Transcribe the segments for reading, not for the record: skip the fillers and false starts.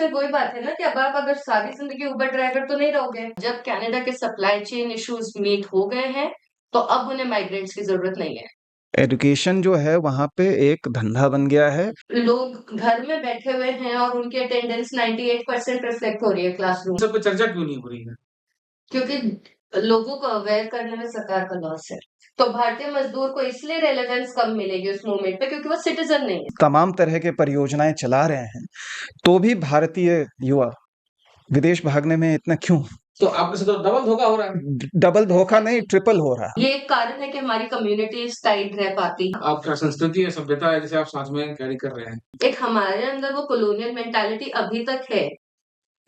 फिर वही बात है ना कि अब आप अगर सारी जिंदगी उबर ड्राइवर तो नहीं रहोगे। जब कनाडा के सप्लाई चेन इश्यूज मीट हो गए हैं, तो अब उन्हें माइग्रेंट्स की जरूरत नहीं है। एजुकेशन जो है वहाँ पे एक धंधा बन गया है। लोग घर में बैठे हुए हैं और उनकी अटेंडेंस 98% रिफ्लेक्ट हो रही है क्लासरूम, सब पे चर्चा क्यों नहीं हो रही है? क्योंकि लोगों को अवेयर करने में सरकार का लॉस है। तो भारतीय मजदूर को इसलिए रेलेवेंस कम मिलेगी उस मूवमेंट पे, क्योंकि वो सिटीजन नहीं है। तमाम तरह के परियोजनाएं चला रहे हैं, तो भी भारतीय युवा विदेश भागने में इतना क्यों? तो आपके साथ तो डबल धोखा हो रहा है। डबल धोखा नहीं, ट्रिपल हो रहा। ये एक कारण है कि हमारी कम्युनिटीज टाइट रह पाती। आपका संस्कृति है, सभ्यता है, जिसे आप साथ में कैरी कर रहे हैं। एक हमारे अंदर वो कॉलोनियल मेंटालिटी अभी तक है।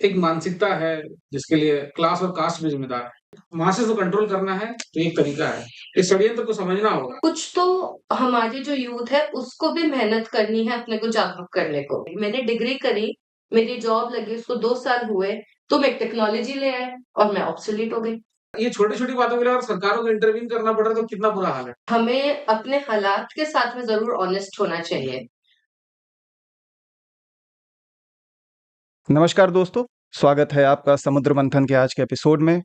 एक मानसिकता है जिसके लिए क्लास और कास्ट भी जिम्मेदार है। मासेस को कंट्रोल करना है तो एक तरीका है, इस षड्यंत्र को समझना होगा। कुछ तो हमारी जो यूथ है उसको भी मेहनत करनी है अपने को जागरूक करने को। मैंने डिग्री करी, मेरी जॉब लगी, उसको 2 साल हुए, तो मैं टेक्नोलॉजी ले आए और मैं ऑब्सोलीट हो गई। ये छोटी-छोटी बातों के लिए अगर सरकारों को इंटरवीन करना पड़ रहा है तो कितना बुरा हाल है। हमें अपने हालात के साथ में ज़रूर ऑनेस्ट होना चाहिए। नमस्कार दोस्तों, स्वागत है आपका समुद्र मंथन के आज के एपिसोड में।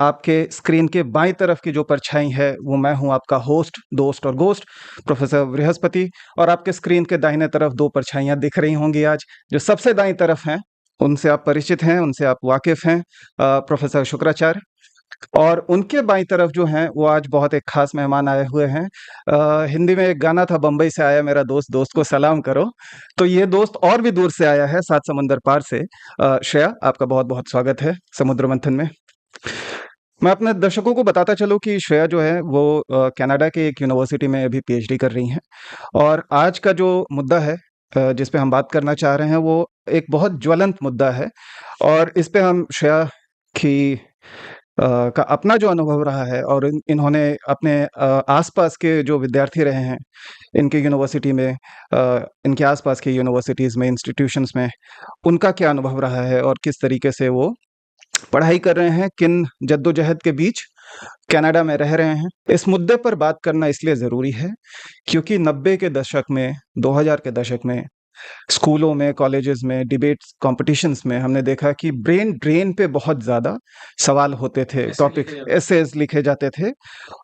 आपके स्क्रीन के बाईं तरफ की जो परछाई है वो मैं हूं, आपका होस्ट, दोस्त और गोस्ट प्रोफेसर बृहस्पति। और आपके स्क्रीन के दाहिने तरफ दो परछाइयां दिख रही होंगी आज। जो सबसे दाईं तरफ हैं उनसे आप परिचित हैं, उनसे आप वाकिफ हैं, प्रोफेसर शुक्राचार्य। और उनके बाईं तरफ जो हैं वो आज बहुत एक खास मेहमान आए हुए हैं। हिंदी में एक गाना था, बम्बई से आया मेरा दोस्त, दोस्त को सलाम करो। तो ये दोस्त और भी दूर से आया है, 7 समंदर पार से। श्रेया, आपका बहुत बहुत स्वागत है समुद्र मंथन में। मैं अपने दर्शकों को बताता चलूं कि श्रेया जो है वो कनाडा के एक यूनिवर्सिटी में अभी पीएचडी कर रही हैं। और आज का जो मुद्दा है जिस पे हम बात करना चाह रहे हैं वो एक बहुत ज्वलंत मुद्दा है। और इस पे हम श्रेया की का अपना जो अनुभव रहा है, और इन्होंने अपने आसपास के जो विद्यार्थी रहे हैं इनके यूनिवर्सिटी में, इनके आसपास के यूनिवर्सिटीज़ में, इंस्टीट्यूशंस में, उनका क्या अनुभव रहा है और किस तरीके से वो पढ़ाई कर रहे हैं, किन जद्दोजहद के बीच कनाडा में रह रहे हैं। इस मुद्दे पर बात करना इसलिए ज़रूरी है क्योंकि 90 के दशक में, 2000 के दशक में स्कूलों में, कॉलेजेस में, डिबेट्स, कॉम्पिटिशन्स में हमने देखा कि ब्रेन ड्रेन पे बहुत ज़्यादा सवाल होते थे, टॉपिक एसेज लिखे जाते थे।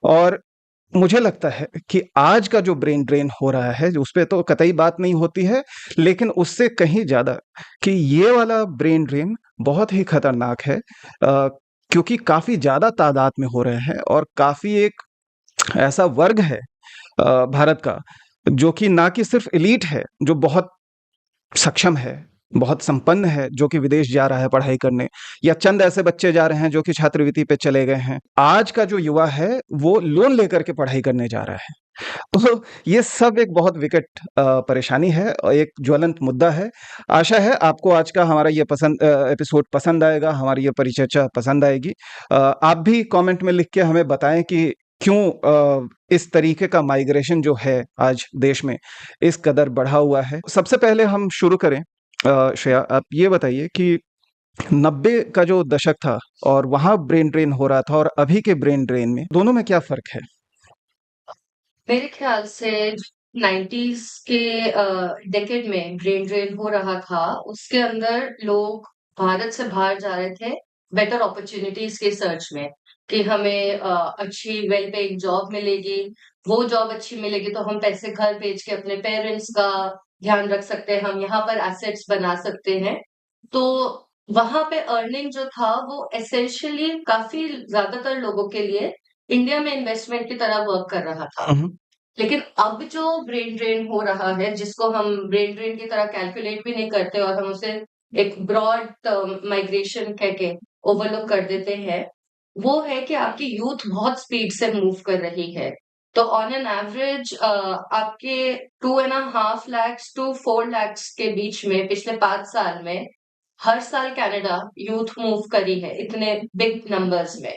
और मुझे लगता है कि आज का जो ब्रेन ड्रेन हो रहा है उस पे तो कतई बात नहीं होती है, लेकिन उससे कहीं ज़्यादा कि ये वाला ब्रेन ड्रेन बहुत ही खतरनाक है, क्योंकि काफ़ी ज़्यादा तादाद में हो रहे हैं और काफ़ी एक ऐसा वर्ग है भारत का जो कि ना कि सिर्फ एलीट है, जो बहुत सक्षम है, बहुत संपन्न है, जो कि विदेश जा रहा है पढ़ाई करने, या चंद ऐसे बच्चे जा रहे हैं जो कि छात्रवृत्ति पे चले गए हैं। आज का जो युवा है वो लोन लेकर के पढ़ाई करने जा रहा है। तो ये सब एक बहुत विकट परेशानी है और एक ज्वलंत मुद्दा है। आशा है आपको आज का हमारा ये एपिसोड पसंद आएगा, हमारी ये परिचर्चा पसंद आएगी। आप भी कमेंट में लिख के हमें बताएं कि क्यों इस तरीके का माइग्रेशन जो है आज देश में इस कदर बढ़ा हुआ है। सबसे पहले हम शुरू करें, श्रेया आप ये बताइए कि 90 का जो दशक था और वहाँ ब्रेन ड्रेन हो रहा था और अभी के ब्रेन ड्रेन में, दोनों में क्या फ़र्क है? मेरे ख्याल से जो 90s के डेकेड में ब्रेन ड्रेन हो रहा था, उसके अंदर लोग भारत से बाहर जा रहे थे बेटर अपॉर्चुनिटीज के सर्च में, कि हमें अच्छी वेल पेइंग जॉब मिलेगी। वो जॉब अच्छी मिलेगी तो हम पैसे घर भेज के अपने पेरेंट्स का ध्यान रख सकते हैं, हम यहाँ पर एसेट्स बना सकते हैं। तो वहां पे अर्निंग जो था वो एसेंशियली काफी ज्यादातर लोगों के लिए इंडिया में इन्वेस्टमेंट की तरह वर्क कर रहा था। लेकिन अब जो ब्रेन ड्रेन हो रहा है, जिसको हम ब्रेन ड्रेन की तरह कैलकुलेट भी नहीं करते और हम उसे एक ब्रॉड माइग्रेशन कह के ओवरलुक कर देते हैं, वो है कि आपकी यूथ बहुत स्पीड से मूव कर रही है। तो ऑन एन एवरेज आपके 2.5 lakhs to 4 lakhs के बीच में पिछले 5 साल में हर साल कनाडा यूथ मूव करी है, इतने बिग नंबर्स में।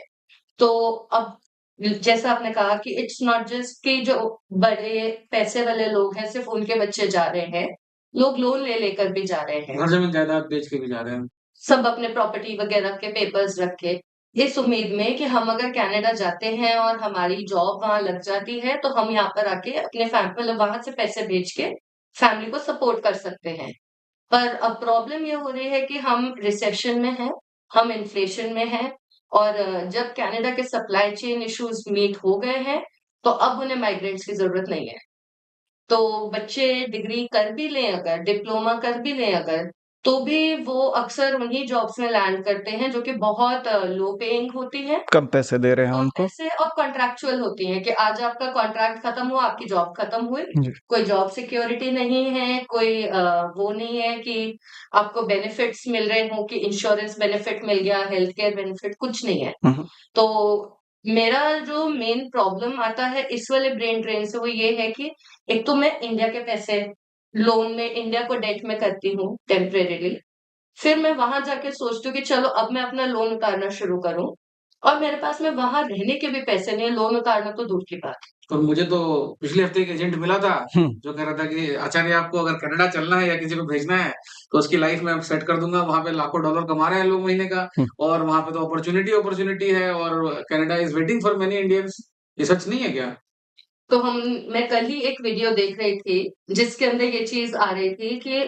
तो अब जैसा आपने कहा कि इट्स नॉट जस्ट कि जो बड़े पैसे वाले लोग हैं सिर्फ उनके बच्चे जा रहे हैं, लोग लोन ले लेकर भी जा रहे हैं, घर जमीन जायदाद बेच के भी जा रहे हैं। सब अपने प्रॉपर्टी वगैरह के पेपर्स रख के, इस उम्मीद में कि हम अगर कनाडा जाते हैं और हमारी जॉब वहां लग जाती है तो हम यहाँ पर आके अपने मतलब वहां से पैसे भेज के फैमिली को सपोर्ट कर सकते हैं। पर अब प्रॉब्लम ये हो रही है कि हम रिसेशन में हैं, हम इन्फ्लेशन में हैं और जब कनाडा के सप्लाई चेन इश्यूज मीट हो गए हैं, तो अब उन्हें माइग्रेंट्स की जरूरत नहीं है। तो बच्चे डिग्री कर भी लें अगर, डिप्लोमा कर भी लें अगर, तो भी वो अक्सर उन्हीं जॉब्स में लैंड करते हैं जो कि बहुत लो पेइंग होती हैं, कम पैसे दे रहे हैं कम उनको। पैसे और कॉन्ट्रैक्चुअल होती हैं कि आज आपका कॉन्ट्रैक्ट खत्म हुआ, आपकी जॉब खत्म हुई, जी। कोई जॉब सिक्योरिटी नहीं है, कोई वो नहीं है कि आपको बेनिफिट्स मिल रहे हों कि इंश्योरेंस बेनिफिट मिल गया, हेल्थ केयर बेनिफिट कुछ नहीं है। हम्म। तो मेरा जो मेन प्रॉब्लम आता है इस वाले ब्रेन ड्रेन से वो ये है कि एक तो मैं इंडिया के पैसे लोन में इंडिया को डेट में करती हूँ टेम्परेरीली, फिर मैं वहां जाके सोचती हूँ कि चलो अब मैं अपना लोन उतारना शुरू करूँ और मेरे पास में वहां रहने के भी पैसे नहीं है, लोन उतारना तो दूर की बात है। और मुझे तो पिछले हफ्ते एक एजेंट मिला था हम्म। जो कह रहा था कि आचार्य आपको अगर कनाडा चलना है या किसी को भेजना है तो उसकी लाइफ में सेट कर दूंगा, वहां पे लाखों डॉलर कमा रहे हैं लोग महीने का, हम्म। और वहां पे तो अपॉर्चुनिटी अपॉर्चुनिटी है और Canada is waiting for many Indians. ये सच नहीं है क्या? तो मैं कल ही एक वीडियो देख रही थी जिसके अंदर ये चीज आ रही थी कि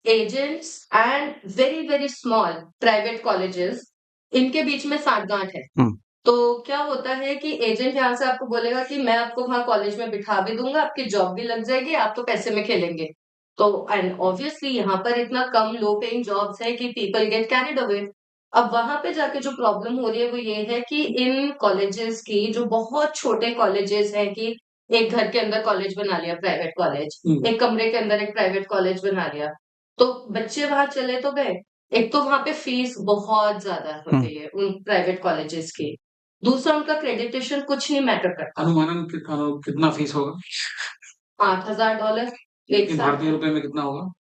agents and very very small private colleges इनके बीच में साठगांठ है। हम्म। तो क्या होता है कि एजेंट यहाँ से आपको बोलेगा कि मैं आपको वहां कॉलेज में बिठा भी दूंगा, आपकी जॉब भी लग जाएगी, आप तो पैसे में खेलेंगे। तो एंड ऑब्वियसली यहाँ पर इतना कम लो पेइंग जॉब्स है कि पीपल गेट कैरिड अवे। अब वहां पे जाके जो प्रॉब्लम हो रही है वो ये है कि इन कॉलेजेस की जो बहुत छोटे कॉलेजेस हैं कि एक घर के अंदर कॉलेज बना लिया प्राइवेट कॉलेज, एक कमरे के अंदर एक प्राइवेट कॉलेज बना लिया, तो बच्चे वहां चले तो गए। एक तो वहां पे फीस बहुत ज्यादा हम्म। होती है उन प्राइवेट कॉलेजेस की, दूसरा उनका क्रेडिटेशन कुछ नहीं मैटर करता। अनुमानन कितना फीस होगा? $8,000 एक इन साल भारतीय का, रुपए में कितना होगा?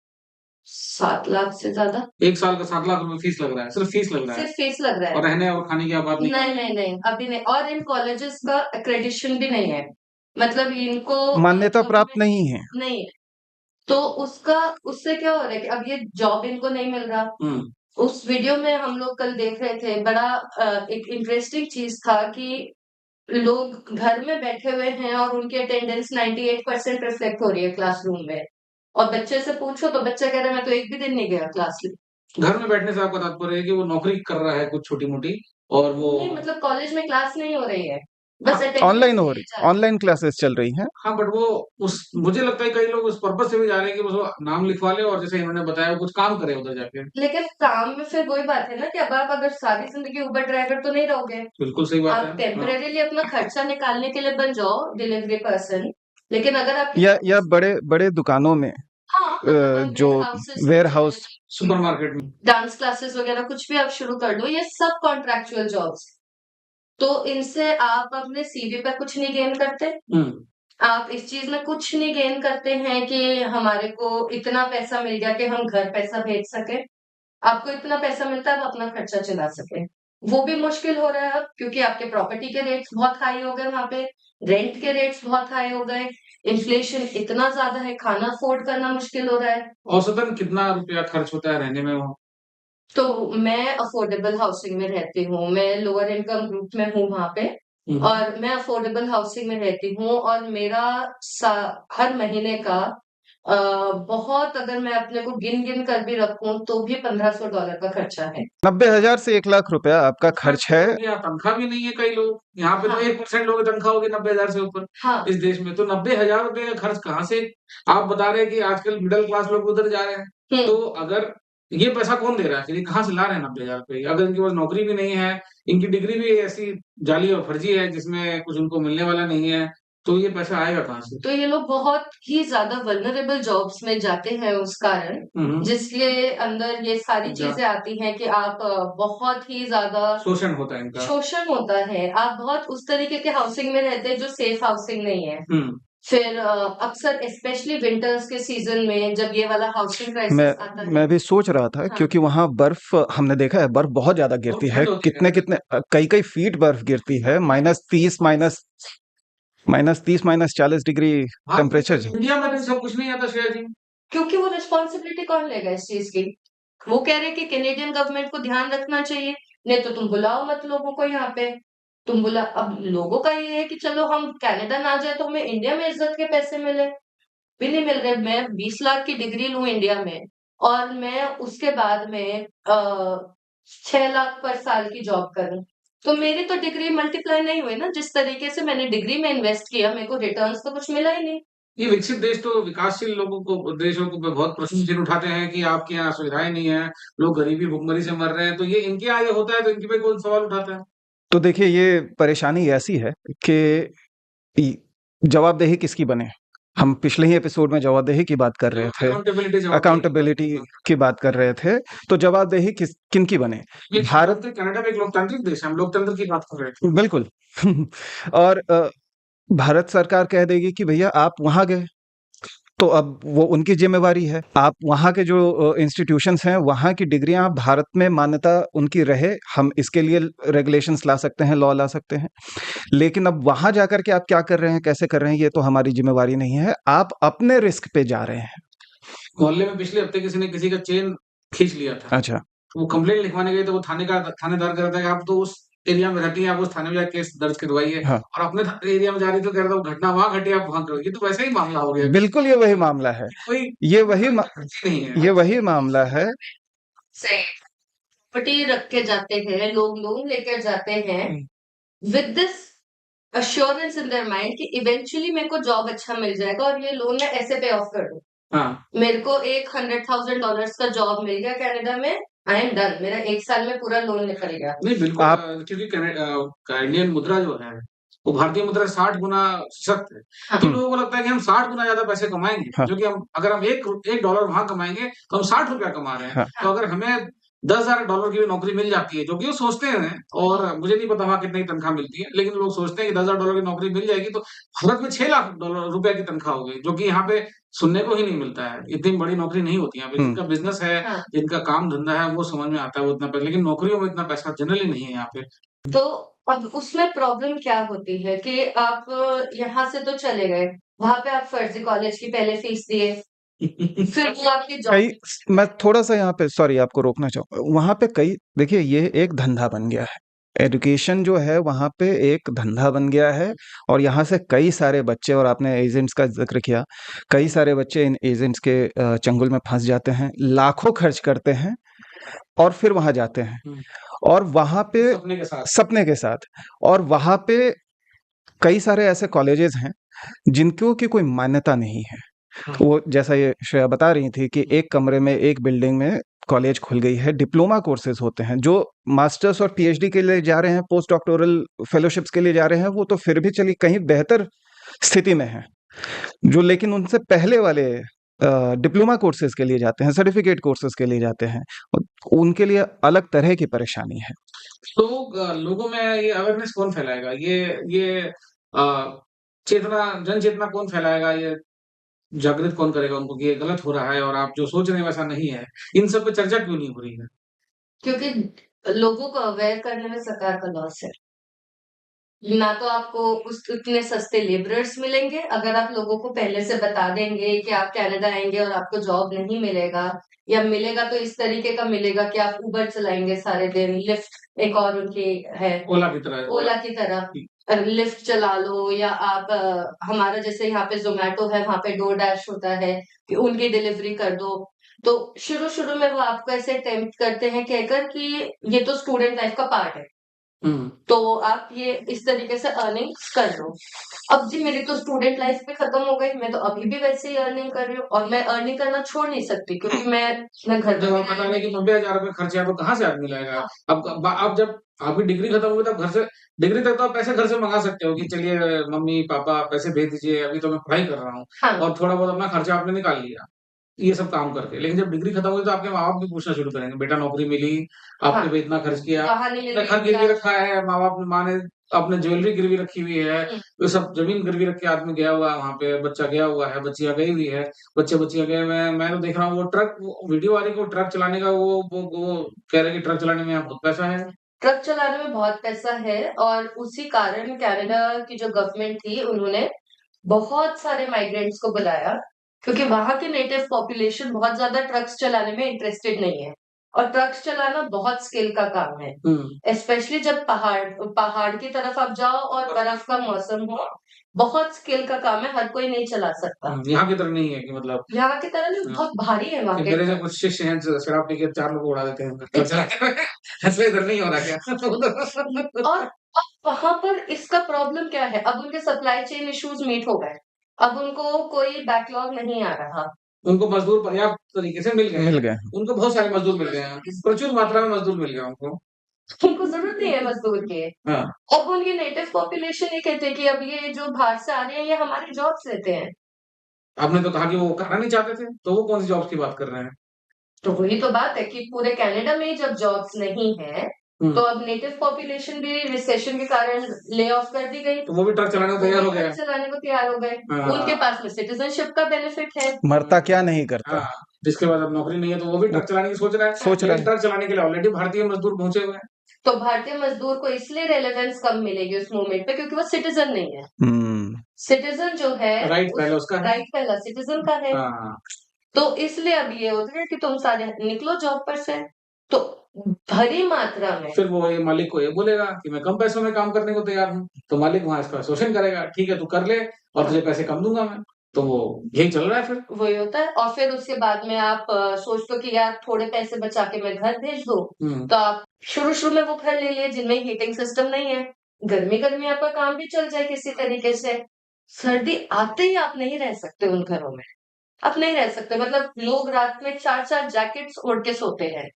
7 लाख से ज्यादा। एक साल का 7 लाख रुपए फीस लग रहा है, सिर्फ फीस लग रहा है, सिर्फ फीस लग रहा और है। रहने और खाने की आप बात नहीं कर नहीं रहे। नहीं नहीं, अभी नहीं, और इन कॉलेजेस का क्रेडिटेशन भी नहीं है, मतलब इनको मान्यता प्राप्त गवर्नमेंट नहीं है। नहीं है। तो उसका उससे क्या हो रहा है कि अब ये जॉब इनको नहीं मिल रहा। उस वीडियो में हम लोग कल देख रहे थे, बड़ा एक इंटरेस्टिंग चीज था कि लोग घर में बैठे हुए हैं और उनकी अटेंडेंस 98% रिफ्लेक्ट हो रही है क्लासरूम में, और बच्चे से पूछो तो बच्चा कह रहा है मैं तो एक भी दिन नहीं गया क्लास में। घर में बैठने से आपका तात्पर्य है कि वो नौकरी कर रहा है कुछ छोटी मोटी, और वो नहीं मतलब कॉलेज में क्लास नहीं हो रही है, बस हाँ, अटेंडेंस ऑनलाइन हो लिए रही, जा रहे हैं। ऑनलाइन क्लासेस चल रही हैं। हाँ, बट वो उस मुझे लगता है कई लोग उस पर्पज से भी जा रहे हैं कि बस वो नाम लिखवा ले और जैसे इन्होंने बताया वो कुछ काम करे उधर जाके। लेकिन काम में फिर वही बात है ना कि अब आप अगर सारी जिंदगी उबर ड्राइवर तो नहीं रहोगे, बिल्कुल सही बात है। आप हाँ, टेम्परेरीली अपना खर्चा निकालने के लिए बन जाओ डिलीवरी पर्सन, लेकिन अगर आपकी या बड़े बड़े दुकानों में हाँ मतलब जो warehouses warehouse. Supermarket में। डांस क्लासेस वगैरह कुछ भी आप शुरू कर लो, ये सब कॉन्ट्रैक्चुअल जॉब्स। तो इनसे आप अपने सीवी पर कुछ नहीं गेन करते, आप इस चीज में कुछ नहीं गेन करते हैं कि हमारे को इतना पैसा मिल गया कि हम घर पैसा भेज सके। आपको इतना पैसा मिलता है तो अपना खर्चा चला सके, वो भी मुश्किल हो रहा है अब क्योंकि आपके प्रॉपर्टी के रेट्स बहुत हाई हो गए, वहां पे रेंट के रेट्स बहुत हाई हो गए, इन्फ्लेशन इतना ज्यादा है, खाना अफोर्ड करना मुश्किल हो रहा है। औसतन कितना रुपया खर्च होता है रहने में वहाँ? तो मैं अफोर्डेबल हाउसिंग में रहती हूँ, मैं लोअर इनकम ग्रुप में हूँ वहां पे, और मैं अफोर्डेबल हाउसिंग में रहती हूँ और मेरा हर महीने का बहुत, अगर मैं अपने को गिन गिन कर भी रखूं तो भी $1,500 का खर्चा है। 90,000 से 1 लाख रुपया आपका खर्च है। यहाँ तनख्वाह भी नहीं है कई लोग, यहाँ पे तो हाँ 1% लोगों की तनख्वाह होगी 90,000 से ऊपर। हाँ इस देश में तो 90,000 रुपए का खर्च कहाँ से? आप बता रहे हैं कि आजकल मिडिल क्लास लोग उधर जा रहे हैं, तो अगर ये पैसा कौन दे रहा है फिर? ये कहाँ से ला रहे हैं 90,000 रुपए? अगर इनके पास नौकरी भी नहीं है, इनकी डिग्री भी ऐसी जाली और फर्जी है जिसमें कुछ उनको मिलने वाला नहीं है, तो ये पैसा आएगा कहाँ से? तो ये लोग बहुत ही ज्यादा वल्नरेबल जॉब्स में जाते हैं उस कारण, जिसके अंदर ये सारी अच्छा। चीजें आती हैं कि आप बहुत ही ज्यादा शोषण होता है इनका। शोषण होता है, आप बहुत उस तरीके के हाउसिंग में रहते हैं जो सेफ हाउसिंग नहीं है। फिर अक्सर स्पेशली विंटर्स के सीजन में जब ये वाला हाउसिंग क्राइसिस मैं आता है। मैं भी सोच रहा था हाँ क्योंकि वहां बर्फ हमने देखा है, बर्फ बहुत ज्यादा बहुत गिरती है। ठंड होती है कितने कितने कई कई फीट बर्फ गिरती है। -30 -30 -40 डिग्री हाँ, टेम्परेचर। इंडिया में तो सब कुछ नहीं आता श्रेया जी। क्योंकि वो रिस्पॉन्सिबिलिटी कौन लेगा इस चीज की? वो कह रहे हैं कि कैनेडियन गवर्नमेंट को ध्यान रखना चाहिए, नहीं तो तुम बुलाओ मत लोगों को यहाँ पे। तुम बुला, अब लोगों का ये है कि चलो हम कनाडा ना जाए तो हमें इंडिया में इज्जत के पैसे मिले, भी नहीं मिल रहे। मैं 20 लाख की डिग्री लूं इंडिया में और मैं उसके बाद में 6 लाख पर साल की जॉब करूँ। तो मेरी तो डिग्री मल्टीप्लाई नहीं हुई ना, जिस तरीके से मैंने डिग्री में इन्वेस्ट किया, मेरे को रिटर्न्स तो कुछ मिला ही नहीं। ये विकसित देश तो विकासशील लोगों को देशों को बहुत प्रश्न चिन्ह उठाते हैं कि आपके यहाँ सुविधाएं नहीं है, लोग गरीबी भुखमरी से मर रहे हैं, तो ये इनके यहाँ ये होता है तो इनके पे कौन सवाल उठाता है? तो देखिए, ये परेशानी ऐसी है कि जवाबदेही किसकी बने। हम पिछले ही एपिसोड में जवाबदेही की बात कर रहे थे, अकाउंटेबिलिटी की बात कर रहे थे। तो जवाबदेही किनकी बने? भारत कनाडा में एक लोकतांत्रिक देश है, हम लोकतंत्र की बात कर रहे थे। बिल्कुल। और भारत सरकार कह देगी कि भैया आप वहां गए, तो अब वो उनकी जिम्मेवारी है। आप वहाँ के जो इंस्टीट्यूशंस हैं, वहाँ की डिग्रियां भारत में मान्यता उनकी रहे, हम इसके लिए रेगुलेशंस ला सकते हैं, लॉ ला सकते हैं। लेकिन अब वहाँ जाकर के आप क्या कर रहे हैं, कैसे कर रहे हैं, ये तो हमारी जिम्मेवारी नहीं है। आप अपने रिस्क पे जा रहे हैं। मोहल्ले में पिछले हफ्ते किसी ने किसी का चेन खींच लिया था। अच्छा। वो कंप्लेंट लिखवाने गए तो वो थानेदार कह रहा था कि आप तो उस एरिया में रहती हैं, आप उस थाने में जाके केस दर्ज करवाइए। हाँ। और अपने एरिया में जा रही तो कह रहा था वो घटना वहां घटी, आप वहां करो। ये तो वैसा ही मामला हो गया। बिल्कुल, ये वही मामला है। ये वही नहीं है। ये वही मामला है। सही प्रॉपर्टी रख के जाते हैं लोग, लोन लेकर जाते हैं with this assurance in their mind कि इवेंचुअली मेरे को जॉब अच्छा मिल जाएगा और ये लोन मैं ऐसे पे ऑफ कर दूं। हाँ, मेरे को एक $100,000 का जॉब मिल गया कनाडा में, आई एम डन, मेरा 1 साल में पूरा लोन निकल गया। नहीं बिल्कुल। आप क्योंकि इंडियन मुद्रा जो है वो भारतीय मुद्रा 60 गुना सख्त है। हाँ। तो लोगों को लगता है कि हम 60 गुना ज्यादा पैसे कमाएंगे, हाँ। जो कि हम अगर हम एक डॉलर वहां कमाएंगे तो हम 60 रुपया कमा रहे हैं। हाँ। तो अगर हमें $10,000 की भी नौकरी मिल जाती है, जो कि वो सोचते हैं, और मुझे नहीं पता वहां कितनी तनख्वाह मिलती है, लेकिन लोग सोचते हैं कि $10,000 की नौकरी मिल जाएगी तो भारत में $6 लाख रुपए की तनख्वाह होगी, जो कि यहाँ पे सुनने को ही नहीं मिलता है। इतनी बड़ी नौकरी नहीं होती है यहाँ पे। जिनका बिजनेस है, हाँ। जिनका काम धंधा है, वो समझ में आता है वो इतना पैसा, लेकिन नौकरियों में इतना पैसा जनरली नहीं है यहाँ पे। तो अब उसमें प्रॉब्लम क्या होती है कि आप यहाँ से तो चले गए, वहां पे आप फर्जी कॉलेज की पहले फीस दिए, फिर वो आपकी कई जॉब। मैं थोड़ा सा यहाँ पे सॉरी आपको रोकना चाहूंगा। वहां पे कई देखिए, ये एक धंधा बन गया है। एजुकेशन जो है वहाँ पे एक धंधा बन गया है। और यहाँ से कई सारे बच्चे, और आपने एजेंट्स का जिक्र किया, कई सारे बच्चे इन एजेंट्स के चंगुल में फंस जाते हैं, लाखों खर्च करते हैं और फिर वहां जाते हैं। और वहां पे सपने के साथ और वहां पे कई सारे ऐसे कॉलेजेस हैं जिनको की कोई मान्यता नहीं है। वो जैसा ये श्रेया बता रही थी कि एक कमरे में, एक बिल्डिंग में कॉलेज खुल गई है, डिप्लोमा कोर्सेज होते हैं। जो मास्टर्स और पीएचडी के लिए जा रहे हैं, पोस्ट डॉक्टोरल फेलोशिप्स के लिए जा रहे हैं, वो तो फिर भी चलिए कहीं बेहतर स्थिति में है। जो लेकिन उनसे पहले वाले डिप्लोमा कोर्सेज के लिए जाते हैं, सर्टिफिकेट कोर्सेज के लिए जाते हैं, उनके लिए अलग तरह की परेशानी है। तो लोगों में ये अवेयरनेस कौन फैलाएगा? ये जन चेतना कौन फैलाएगा? ये जागृत कौन करेगा उनको कि ये गलत हो रहा है और आप जो सोच रहे हैं वैसा नहीं है? इन सब पे चर्चा क्यों नहीं हो रही है? क्योंकि लोगों को अवेयर करने में सरकार का लॉस है। ना तो आपको उतने सस्ते लेबरर्स मिलेंगे, अगर आप लोगों को पहले से बता देंगे कि आप कनाडा आएंगे और आपको जॉब नहीं मिलेगा, या मिलेगा तो इस तरीके का मिलेगा कि आप उबर चलाएंगे सारे दिन, लिफ्ट एक और उनकी है, ओला की तरह लिफ्ट चला लो, या आप हमारा जैसे यहाँ पे जोमेटो है, वहां पे डोर डैश होता है कि उनकी डिलीवरी कर दो। तो शुरू शुरू में वो आपको ऐसे टेम्प्ट करते हैं कहकर कि ये तो स्टूडेंट लाइफ का पार्ट है, तो आप ये इस तरीके से अर्निंग्स कर लो। अब जी मेरी तो स्टूडेंट लाइफ भी खत्म हो गई, मैं तो अभी भी वैसे ही अर्निंग कर रही हूँ और मैं अर्निंग करना छोड़ नहीं सकती, क्योंकि मैं घर जब आप बता रहे कि 90,000 रुपए खर्चे हैं तो कहाँ से आदमी लाएगा? अब जब आपकी डिग्री खत्म होगी तब घर से, डिग्री तक तो आप पैसे घर से मंगा सकते हो कि चलिए मम्मी पापा पैसे भेज दीजिए, अभी तो मैं पढ़ाई कर रहा हूँ। हाँ। और थोड़ा बहुत अपना खर्चा आपने निकाल लिया, ये सब काम करके। लेकिन जब डिग्री खत्म हुई तो आपके माँ-बाप भी पूछना शुरू करेंगे, बेटा नौकरी मिली, आपने पे इतना खर्च किया, घर गिरवी रखा है, माँ ने अपने ज्वेलरी गिरवी रखी हुई है, ये सब जमीन गिरवी रख के आदमी गया हुआ है वहाँ पे, बच्चा गया हुआ है, बच्चियाँ गई हुई है, बच्चे-बच्चियाँ गए हुए हैं। मैं तो देख रहा हूँ वो वीडियो आ रही है, वो ट्रक चलाने का वो कह रहे हैं कि ट्रक चलाने में यहाँ बहुत पैसा है। ट्रक चलाने में बहुत पैसा है और उसी कारण कनाडा की जो गवर्नमेंट थी उन्होंने बहुत सारे माइग्रेंट्स को बुलाया, क्योंकि वहां की नेटिव पॉपुलेशन बहुत ज्यादा ट्रक्स चलाने में इंटरेस्टेड नहीं है, और ट्रक्स चलाना बहुत स्किल का काम है, स्पेशली जब पहाड़ की तरफ आप जाओ और बर्फ का मौसम हो, बहुत स्किल का काम है, हर कोई नहीं चला सकता। यहाँ की तरह नहीं है कि मतलब यहाँ की तरह नहीं, बहुत भारी है कि मार्केट मेरे से में। कुछ शिष्य हैं जो शराब पी के 4 लोग को उड़ा देते हैं ट्रक चलाते हुए। ऐसा इधर नहीं हो रहा क्या? और अब वहां पर इसका प्रॉब्लम क्या है, अब उनके सप्लाई चेन इश्यूज मीट हो गए, अब उनको कोई बैकलॉग नहीं आ रहा। उनको मजदूर पर्याप्त तरीके से मिल मिल गए, गए। उनको बहुत सारे मजदूर मिल गए हैं, प्रचुर मात्रा में मजदूर मिल गया उनको। उनको जरूरत नहीं है मजदूर की। हाँ, अब उनकी नेटिव पॉपुलेशन ये कहते हैं कि अब ये जो बाहर से आ रहे हैं ये हमारी जॉब्स लेते हैं। आपने तो कहा कि वो करना नहीं चाहते थे, तो वो कौन सी जॉब्स की बात कर रहे हैं? तो वही तो बात है कि पूरे कनाडा में जब जॉब्स नहीं है, तो अब नेटिव पॉपुलेशन भी रिसेशन के कारण ले ऑफ कर दी गई, तो वो भी ट्रक चलाने को वो तैयार भी हो गया। ट्रक चलाने को तैयार हो गए। हाँ। उनके पास में सिटीजनशिप का बेनिफिट है। मरता क्या नहीं करता। हाँ, जिसके पास अब नौकरी नहीं है तो वो भी ट्रक चलाने की सोच रहा है। सोच रहा है। ट्रक चलाने के लिए ऑलरेडी भारतीय मजदूर पहुंचे हुए हैं। तो भारतीय मजदूर को इसलिए रेलेवेंस कम मिलेगी उस मूवमेंट पे क्योंकि वो सिटीजन नहीं है। सिटीजन जो है राइट पहले उसका है। राइट पहला सिटीजन का है। हाँ, तो इसलिए अब ये होता है कि तुम सारे निकलो जॉब पर से, तो भरी मात्रा में फिर वो ये मालिक को ये बोलेगा कि मैं कम पैसों में काम करने को तैयार हूँ, तो मालिक वहां इसका शोषण करेगा, ठीक है तू कर ले और तुझे पैसे कम दूंगा मैं। तो वो यही चल रहा है फिर। वही होता है। और फिर उसके बाद में आप सोचते हो कि यार थोड़े पैसे बचा के मैं घर भेज दूं, तो आप शुरू में वो घर ले लिए जिनमें हीटिंग सिस्टम नहीं है, गर्मी आपका काम भी चल जाए किसी तरीके से। सर्दी आते ही आप नहीं रह सकते उन घरों में, आप नहीं रह सकते। मतलब लोग रात में 4-4 जैकेट्स ओढ़ के सोते हैं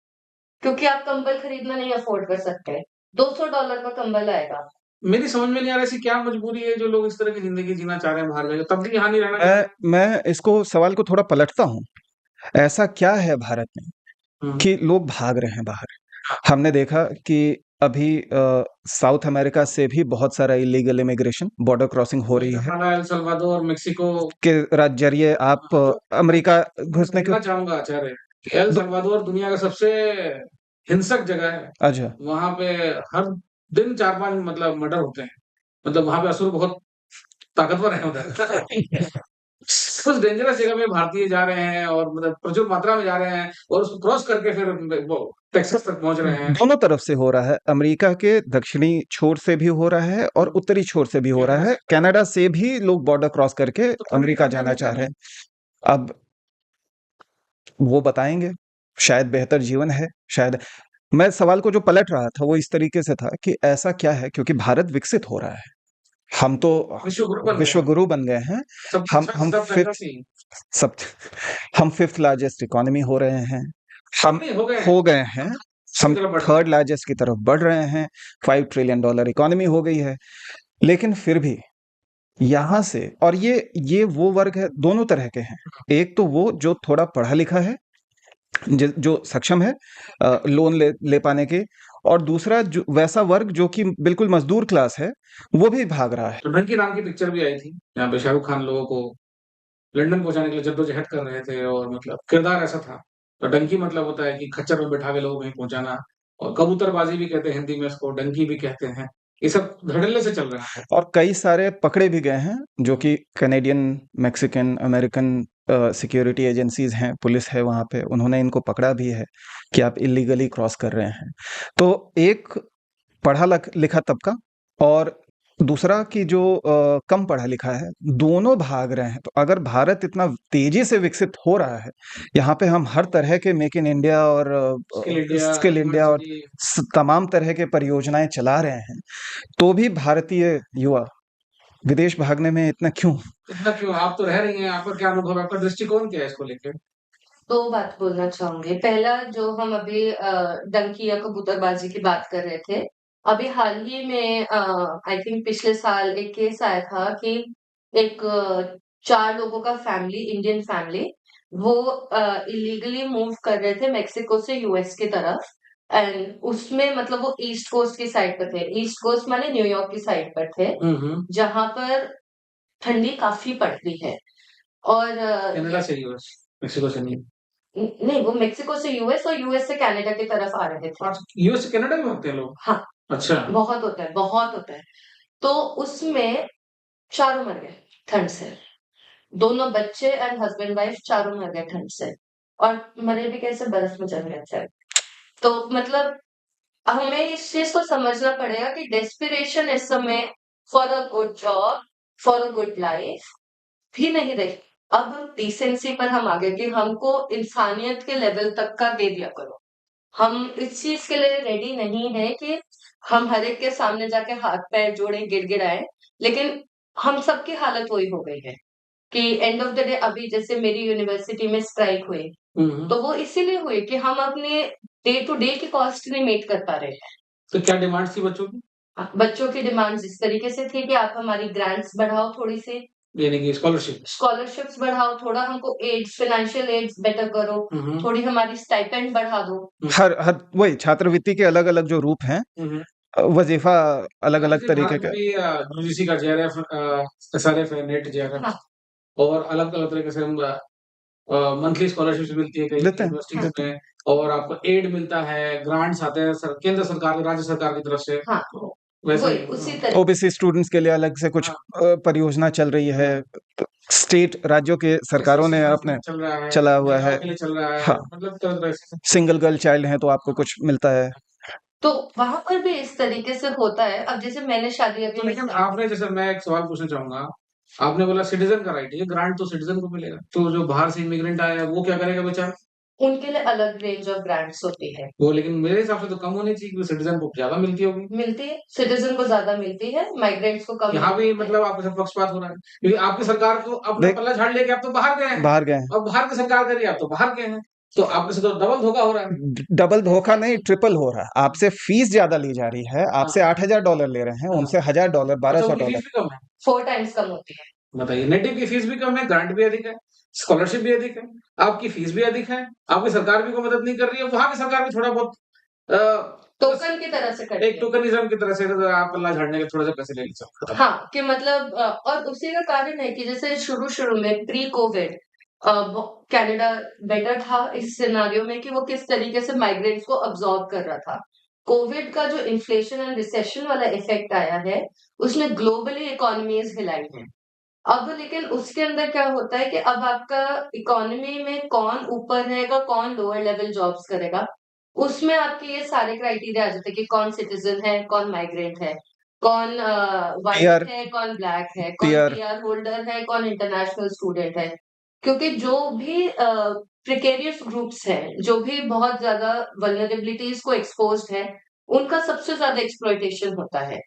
क्योंकि आप कंबल खरीदना नहीं अफोर्ड कर सकते। $200 का कंबल आएगा। मेरी समझ में नहीं आ रहा ऐसी क्या मजबूरी है जो लोग इस तरह की जिंदगी जीना चाह रहे हैं बाहर जाके, तब भी यहाँ नहीं रहना चाहते। मैं इसको सवाल को थोड़ा पलटता हूँ। ऐसा क्या है भारत में कि लोग भाग रहे हैं बाहर? हमने देखा कि अभी साउथ अमेरिका से भी बहुत सारा इलीगल इमिग्रेशन, बॉर्डर क्रॉसिंग हो रही है एल सल्वाडोर, मेक्सिको के जरिए आप अमेरिका घुसने के। चाहूंगा आचार्य, एल सल्वाडोर दुनिया का सबसे हिंसक जगह है। अच्छा, वहां पे हर दिन 4-5 मतलब मर्डर होते हैं। मतलब वहां पे असुर बहुत ताकतवर है उधर। कुछ डेंजरस जगह में भारतीय जा रहे हैं और मतलब प्रचुर मात्रा में जा रहे हैं और उसको क्रॉस करके फिर वो टेक्सास तक पहुंच रहे हैं। दोनों तरफ से हो रहा है। अमेरिका के दक्षिणी छोर से भी हो रहा है और उत्तरी छोर से भी हो रहा है। कनाडा से भी लोग बॉर्डर क्रॉस करके अमेरिका जाना चाह रहे हैं। अब वो बताएंगे, शायद बेहतर जीवन है, शायद। मैं सवाल को जो पलट रहा था वो इस तरीके से था कि ऐसा क्या है, क्योंकि भारत विकसित हो रहा है, हम तो विश्व गुरु बन गए हैं। हम सब हम फिफ्थ लार्जेस्ट इकोनॉमी हो रहे हैं, हम हो गए हैं, हम थर्ड लार्जेस्ट की तरफ बढ़ रहे हैं, $5 ट्रिलियन इकोनॉमी हो गई है। लेकिन फिर भी यहाँ से, और ये वो वर्ग है, दोनों तरह के हैं। एक तो वो जो थोड़ा पढ़ा लिखा है, जो सक्षम है लोन ले पाने के, और दूसरा जो वैसा वर्ग जो कि बिल्कुल मजदूर क्लास है, वो भी भाग रहा है। डंकी नाम की पिक्चर भी आई थी यहाँ पे शाहरुख खान लोगों को लंदन पहुंचाने के लिए जद्दोजहद कर रहे थे और मतलब किरदार ऐसा था। तो डंकी मतलब होता है कि खच्चर में बैठा के लोगों को कहीं पहुंचाना, और कबूतरबाजी भी कहते हैं हिंदी में इसको, डंकी भी कहते हैं। ये सब धड़ल्ले से चल रहा है। और कई सारे पकड़े भी गए हैं जो कि Canadian, Mexican, American security agencies हैं, पुलिस है वहां पे, उन्होंने इनको पकड़ा भी है कि आप इलीगली क्रॉस कर रहे हैं। तो एक पढ़ा लिखा तबका और दूसरा कि जो कम पढ़ा लिखा है, दोनों भाग रहे हैं। तो अगर भारत इतना तेजी से विकसित हो रहा है, यहाँ पे हम हर तरह के मेक इन इंडिया और स्किल इंडिया और तमाम तरह के परियोजनाएं चला रहे हैं, तो भी भारतीय युवा विदेश भागने में इतना क्यों? आप तो रह रही हैं, आपका क्या अनुभव है, आपका दृष्टिकोण क्या है इसको लेकर? 2 बात बोलना चाहूंगी। पहला, जो हम अभी डंकी या कबूतरबाजी की बात कर रहे थे, अभी हाल ही में आई थिंक पिछले साल एक केस आया था कि एक 4 लोगों का फैमिली, इंडियन फैमिली, वो इलीगली मूव कर रहे थे मेक्सिको से यूएस की तरफ। एंड उसमें मतलब वो ईस्ट कोस्ट की साइड पर थे, ईस्ट कोस्ट माने न्यूयॉर्क की साइड पर थे, जहां पर ठंडी काफी पड़ती है। और कनाडा से यूएस, मेक्सिको से नहीं। नहीं, वो मेक्सिको से यूएस और यूएस से कनाडा की तरफ आ रहे थे। यूएस से कनाडा में होते हैं लोग? हाँ, अच्छा। बहुत होता है, बहुत होता है। तो उसमें चारों मर गए ठंड से, दोनों बच्चे एंड हस्बैंड वाइफ चारों मर गए ठंड से, और मरे भी कैसे, बर्फ में जम गए थे। तो मतलब हमें इस चीज को समझना पड़ेगा कि डेस्पिरेशन इस समय for a good job for a good life भी नहीं रही। अब डिसेंसी पर हम आ गए कि हमको इंसानियत के लेवल तक का दे दिया करो। हम इस चीज के लिए रेडी नहीं है कि हम हर एक के सामने जाके हाथ पैर जोड़े गिड़गिड़ाए, लेकिन हम सबकी हालत वही हो गई है कि एंड ऑफ द डे अभी जैसे मेरी यूनिवर्सिटी में स्ट्राइक हुई, तो वो इसीलिए हुई कि हम अपने डे टू डे की कॉस्ट नहीं मीट कर पा रहे हैं। तो क्या डिमांड्स थी बच्चों की? बच्चों की डिमांड्स इस तरीके से थी कि आप हमारी ग्रांट्स बढ़ाओ थोड़ी सी, यानी कि स्कॉलरशिप्स बढ़ाओ, थोड़ा हमको एड्स फाइनेंशियल एड्स बेटर करो, थोड़ी हमारी स्टाइपेंड बढ़ा दो। हर हर वही छात्रवृत्ति के अलग-अलग जो रूप हैं, वज़ीफ़ा अलग-अलग जैसे तरीके भारत का। में भी यूजीसी का जेआरएफ, एसआरएफ है, नेट जेआरएफ, हाँ, और अलग-अलग तरीके से हम मंथली स्कॉलरशिप्स मिलती है कई देते हैं। यूनिवर्सिटीज़ में, और आपको एड मिलता है, ग्रांट्स आते हैं केंद्र सरकार, राज्य सरकार की तरफ से। हाँ, तो वैसे वही ही उसी तरीके ओबीसी स्टूडेंट्स के लिए अलग से कुछ परियोजना चल रही है। स्टेट राज्यों के सरकारों ने अपने चल रहा है, चला हुआ महिलाओं है। के लिए चल रहा है, हाँ, मतलब तरह-तरह से। सिंगल गर्ल चाइल्ड है तो आपको कुछ मिलता है। तो वहां पर भी इस तरीके से होता है। अब जैसे मैंने शादी तो अभी लेकिन आपने, जैसे मैं एक सवाल पूछना चाहूंगा, आपने बोला सिटीजन का राइट है, ग्रांट तो सिटीजन को मिलेगा, तो जो बाहर से इमिग्रेंट आया है वो क्या करेगा बेचारा? उनके लिए अलग रेंज ऑफ ग्रांट्स होती है। वो लेकिन मेरे हिसाब से तो कम होनी चाहिए, क्योंकि सिटीजन को ज्यादा मिलती होगी। मिलती है, सिटीजन को ज्यादा मिलती है, माइग्रेंट्स को कम यहाँ भी मिलती है। मतलब आपके साथ पक्षपात हो रहा है, क्योंकि आपकी सरकार तो अपना देख पल्ला झाड़ लेके आप तो बाहर गए हैं, बाहर गए हैं। और बाहर की सरकार करिए आप तो बाहर गए हैं, तो आपके साथ तो डबल धोखा हो रहा है। डबल धोखा नहीं, ट्रिपल हो रहा है। आपसे फीस ज्यादा ली जा रही है, हाँ, आपसे $8,000 ले रहे हैं, हाँ। उनसे $1,000 अच्छा, $1,200। उनकी फीस भी कम है? 4 टाइम्स कम होती है। बताइए, नेटिव की फीस भी कम है, ग्रांट भी अधिक है, स्कॉलरशिप भी अधिक है, आपकी फीस भी अधिक है, आपकी सरकार भी कोई मदद नहीं कर रही है, वहां की सरकार भी थोड़ा बहुत टोकन की तरह से करती एक है। टोकनिज्म की तरह से आप पल्ला झाड़ने के थोड़े से पैसे ले लीजिए, खत्म। हाँ, कि मतलब और उसी का कारण है कि जैसे शुरू-शुरू में प्री कोविड कनाडा बेटर था इस सिनेरियो में कि वो किस तरीके से माइग्रेंट्स को अब्सॉर्ब कर रहा था। कोविड का जो इन्फ्लेशन एंड रिसेशन वाला इफेक्ट आया है, उसने ग्लोबली इकोनॉमीज हिलाई हैं। अब लेकिन उसके अंदर क्या होता है कि अब आपका इकोनॉमी में कौन ऊपर रहेगा, कौन लोअर लेवल जॉब्स करेगा, उसमें आपके ये सारे क्राइटेरिया आ जाते हैं कि कौन सिटीजन है, कौन माइग्रेंट है, कौन पीआर व्हाइट है, कौन ब्लैक है, कौन पीआर पीआर होल्डर है, कौन इंटरनेशनल स्टूडेंट है। क्योंकि जो भी प्रिकेरियस ग्रुप्स हैं, जो भी बहुत ज्यादा वल्नरेबिलिटीज को एक्सपोज्ड है, उनका सबसे ज्यादा एक्सप्लॉइटेशन होता है।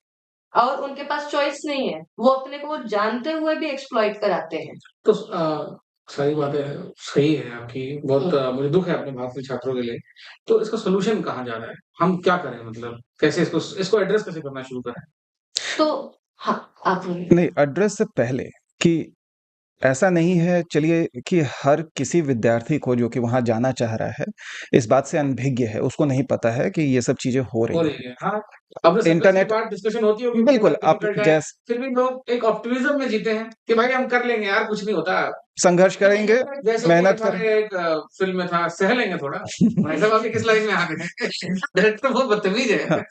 और उनके पास चॉइस नहीं है, वो अपने को वो जानते हुए भी एक्सप्लॉइट कराते हैं। तो सही बात है, सही है आपकी, बहुत मुझे दुख है अपने भारतीय छात्रों के लिए। तो इसका सोल्यूशन कहाँ जा रहा है? हम क्या करें, मतलब कैसे इसको इसको एड्रेस कैसे करना शुरू करें? तो हाँ, आप बोलिए। नहीं, एड्रेस से पहले कि ऐसा नहीं है, चलिए, कि हर किसी विद्यार्थी को जो कि वहाँ जाना चाह रहा है, इस बात से अनभिज्ञ है, उसको नहीं पता है कि ये सब चीज़ें हो हो रही रही हैं। है, हाँ। अपने सब इसके इंटरनेट बाद डिस्कशन होती होगी, बिल्कुल, आप डिफिकल्ट है, जैस फिर भी लोग एक ऑप्टिमिज्म में जीते हैं कि भाई हम कर लेंगे यार, कुछ नहीं होता। संघर्ष करेंगे, जैसे वो मेहनत था करें। एक फ़िल्म में था, सह लेंगे थोड़ा। भाई साहब अभी किस लाइन में आ गए हैं? डायरेक्टर बहुत बदतमीज़ हाँ, है,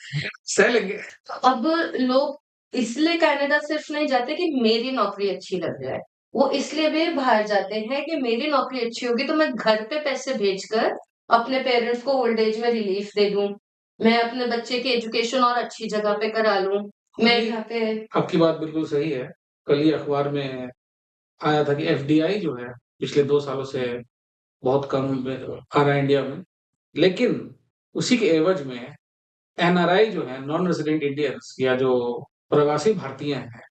सह लेंगे। तो अब लोग इसलिए कनाडा सिर्फ नहीं जाते कि मेरी नौकरी अच्छी लग जाए, वो इसलिए भी बाहर जाते हैं कि मेरी नौकरी अच्छी होगी तो मैं घर पे पैसे भेजकर अपने पेरेंट्स को ओल्ड एज में रिलीफ दे दूं, मैं अपने बच्चे की एजुकेशन और अच्छी जगह पे करा लूं, मैं ये यहाँ पे। आपकी बात बिल्कुल सही है। कल ही अखबार में आया था कि एफडीआई जो है, पिछले 2 सालों से बहुत कम आ रहा है इंडिया में। लेकिन उसी के एवज में एनआरआई जो है, नॉन रेजिडेंट इंडियंस, या जो प्रवासी भारतीय हैं,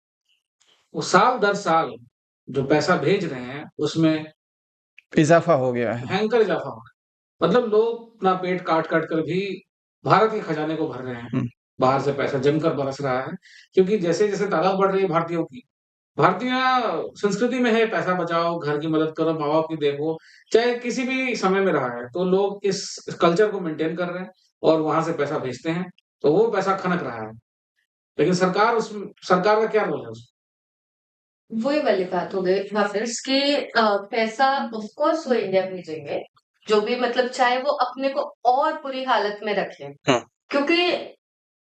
वो साल दर साल जो पैसा भेज रहे हैं, उसमें इज़ाफ़ा हो गया है। भयंकर इज़ाफ़ा हो रहा है। मतलब लोग अपना पेट काट-काट कर भी भारत के खजाने को भर रहे हैं। हुँ, बाहर से पैसा जमकर बरस रहा है, क्योंकि जैसे-जैसे तादाद बढ़ रही है भारतीयों की, भारतीय संस्कृति में है पैसा बचाओ, घर की मदद करो, माँ-बाप की देखो, चाहे किसी भी समय में रहा है, तो लोग इस कल्चर को मेंटेन कर रहे हैं और वहाँ से पैसा भेजते हैं, तो वो पैसा खनक रहा है। लेकिन सरकार का क्या रोल है उसमें? वही वाली बात हो गई वापस कि पैसा ऑफ कोर्स वो इंडिया भेजेंगे, जो भी मतलब चाहे वो अपने को और बुरी हालत में रखें, हाँ, क्योंकि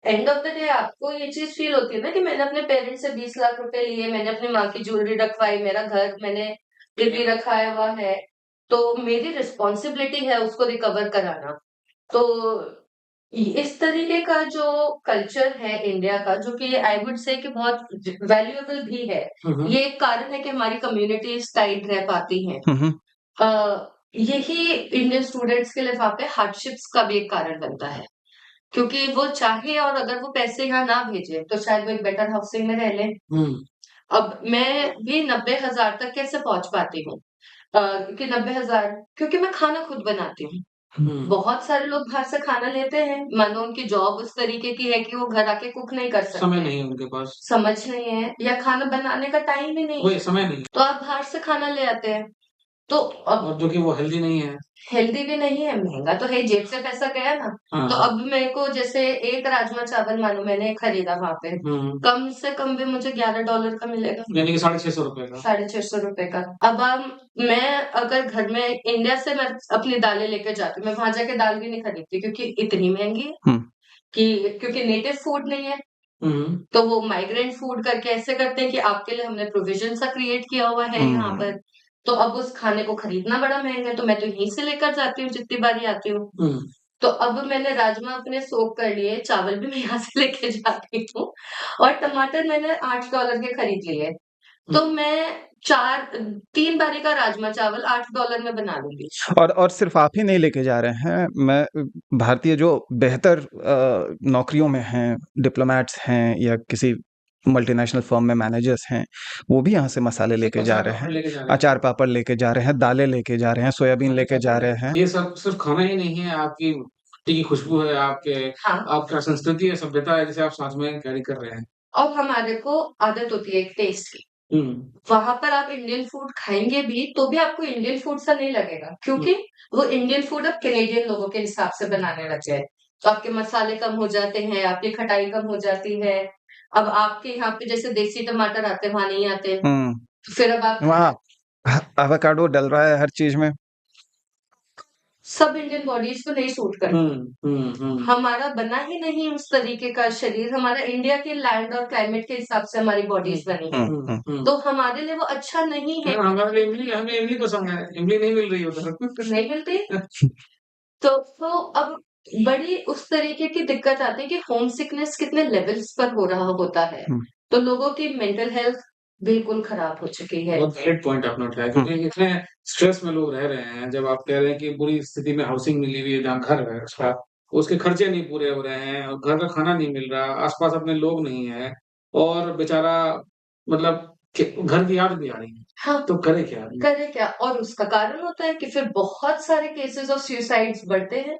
एंड ऑफ द डे आपको ये चीज फील होती है ना कि मैंने अपने पेरेंट्स से 20 लाख रुपए लिए, मैंने अपनी माँ की ज्वेलरी रखवाई, मेरा घर मैंने गिरवी रखाया हुआ है, तो मेरी रिस्पॉन्सिबिलिटी है उसको रिकवर कराना। तो इस तरीके का जो कल्चर है इंडिया का, जो कि आई वुड से कि बहुत वैल्यूएबल भी है, ये एक कारण है कि हमारी कम्युनिटीज टाइट रह पाती हैं। यही इंडियन स्टूडेंट्स के लिए वहाँ पे हार्डशिप्स का भी एक कारण बनता है, क्योंकि वो चाहे और अगर वो पैसे यहाँ ना भेजे तो शायद वो एक बेटर हाउसिंग में रह ले। अब मैं भी 90,000 तक कैसे पहुंच पाती हूँ? क्योंकि 90,000, क्योंकि मैं खाना खुद बनाती हूँ। बहुत सारे लोग बाहर से खाना लेते हैं, मानो उनकी जॉब उस तरीके की है कि वो घर आके कुक नहीं कर सकते, समय नहीं है उनके पास, समझ नहीं है, या खाना बनाने का टाइम ही नहीं वही है, समय नहीं, तो आप बाहर से खाना ले आते हैं। तो अब और जो कि वो हेल्दी नहीं है, हेल्दी भी नहीं है, महंगा तो है, जेब से पैसा गया ना। तो अब मेरे को जैसे एक राजमा चावल मानो मैंने खरीदा वहां पे, कम से कम भी मुझे $11 का मिलेगा, यानी कि 650 रुपए का, 650 रुपए का। अब मैं अगर घर में इंडिया से मैं अपनी दालें लेकर जाती हूँ, मैं वहां जाके दाल भी नहीं खरीदती क्योंकि इतनी महंगी है कि क्योंकि नेटिव फूड नहीं है। तो वो माइग्रेंट फूड करके ऐसे करते हैं कि आपके लिए हमने प्रोविजन सा क्रिएट किया हुआ है यहाँ पर, तो अब उस खाने को खरीदना बड़ा महंगा है, तो मैं तो यहीं से लेकर जाती हूँ जितनी बारी आती हूँ। तो अब मैंने राजमा अपने सोक कर लिए, चावल भी मैं यहाँ से लेके जाती हूँ, और टमाटर मैंने $8 के खरीद लिए। तो मैं 3 बारी का राजमा चावल $8 में बना लूंगी। और सिर्फ आप ही नहीं लेके जा रहे हैं। मैं भारतीय जो बेहतर नौकरियों में हैं, डिप्लोमेट्स हैं या किसी मल्टीनेशनल फर्म में मैनेजर्स हैं, वो भी यहाँ से मसाले लेके जा रहे हैं, अचार पापड़ लेके जा रहे हैं, दालें लेके जा रहे हैं, सोयाबीन लेके जा रहे हैं। ये सब सिर्फ खाना ही नहीं है, आपकी मिट्टी की खुशबू है, आपका संस्कृति है, सभ्यता है, जिसे आप साथ में कैरी कर रहे हैं। और हमारे को आदत होती है एक टेस्ट की। वहां पर आप इंडियन फूड खाएंगे भी तो भी आपको इंडियन फूड सा नहीं लगेगा, क्योंकि वो इंडियन फूड अब कैनेडियन लोगों के हिसाब से बनाने लग गए। तो आपके मसाले कम हो जाते हैं, आपकी खटाई कम हो जाती है। अब आपके यहाँ पे जैसे देसी टमाटर आते हैं, वहां नहीं आते, तो फिर अब आप वहाँ एवोकाडो डल रहा है हर चीज में। सब इंडियन बॉडीज को नहीं सूट करता। हमारा बना ही नहीं उस तरीके का शरीर, हमारा इंडिया के लैंड और क्लाइमेट के हिसाब से हमारी बॉडीज बनी है, तो हमारे लिए वो अच्छा नहीं है। हमारे लिए इमली, हमें इमली पसंद है, इमली नहीं मिल रही उधर, नहीं मिलती। तो अब बड़ी उस तरीके की दिक्कत आती है कि होम सिकनेस कितने लेवल्स पर हो रहा होता है, तो लोगों की मेंटल हेल्थ बिल्कुल खराब हो चुकी है। बहुत वैलिड पॉइंट आपने उठाया, क्योंकि इतने स्ट्रेस में लोग रह रहे हैं। जब आप कह रहे हैं कि बुरी स्थिति में हाउसिंग मिली हुई है, जहाँ घर है उसका, उसके खर्चे नहीं पूरे हो रहे हैं, और घर का खाना नहीं मिल रहा, आसपास अपने लोग नहीं है, और बेचारा मतलब घर की याद भी आ रही है। हाँ, तो करे क्या? करे क्या? और उसका कारण होता है कि फिर बहुत सारे केसेस ऑफ सुसाइड्स बढ़ते हैं।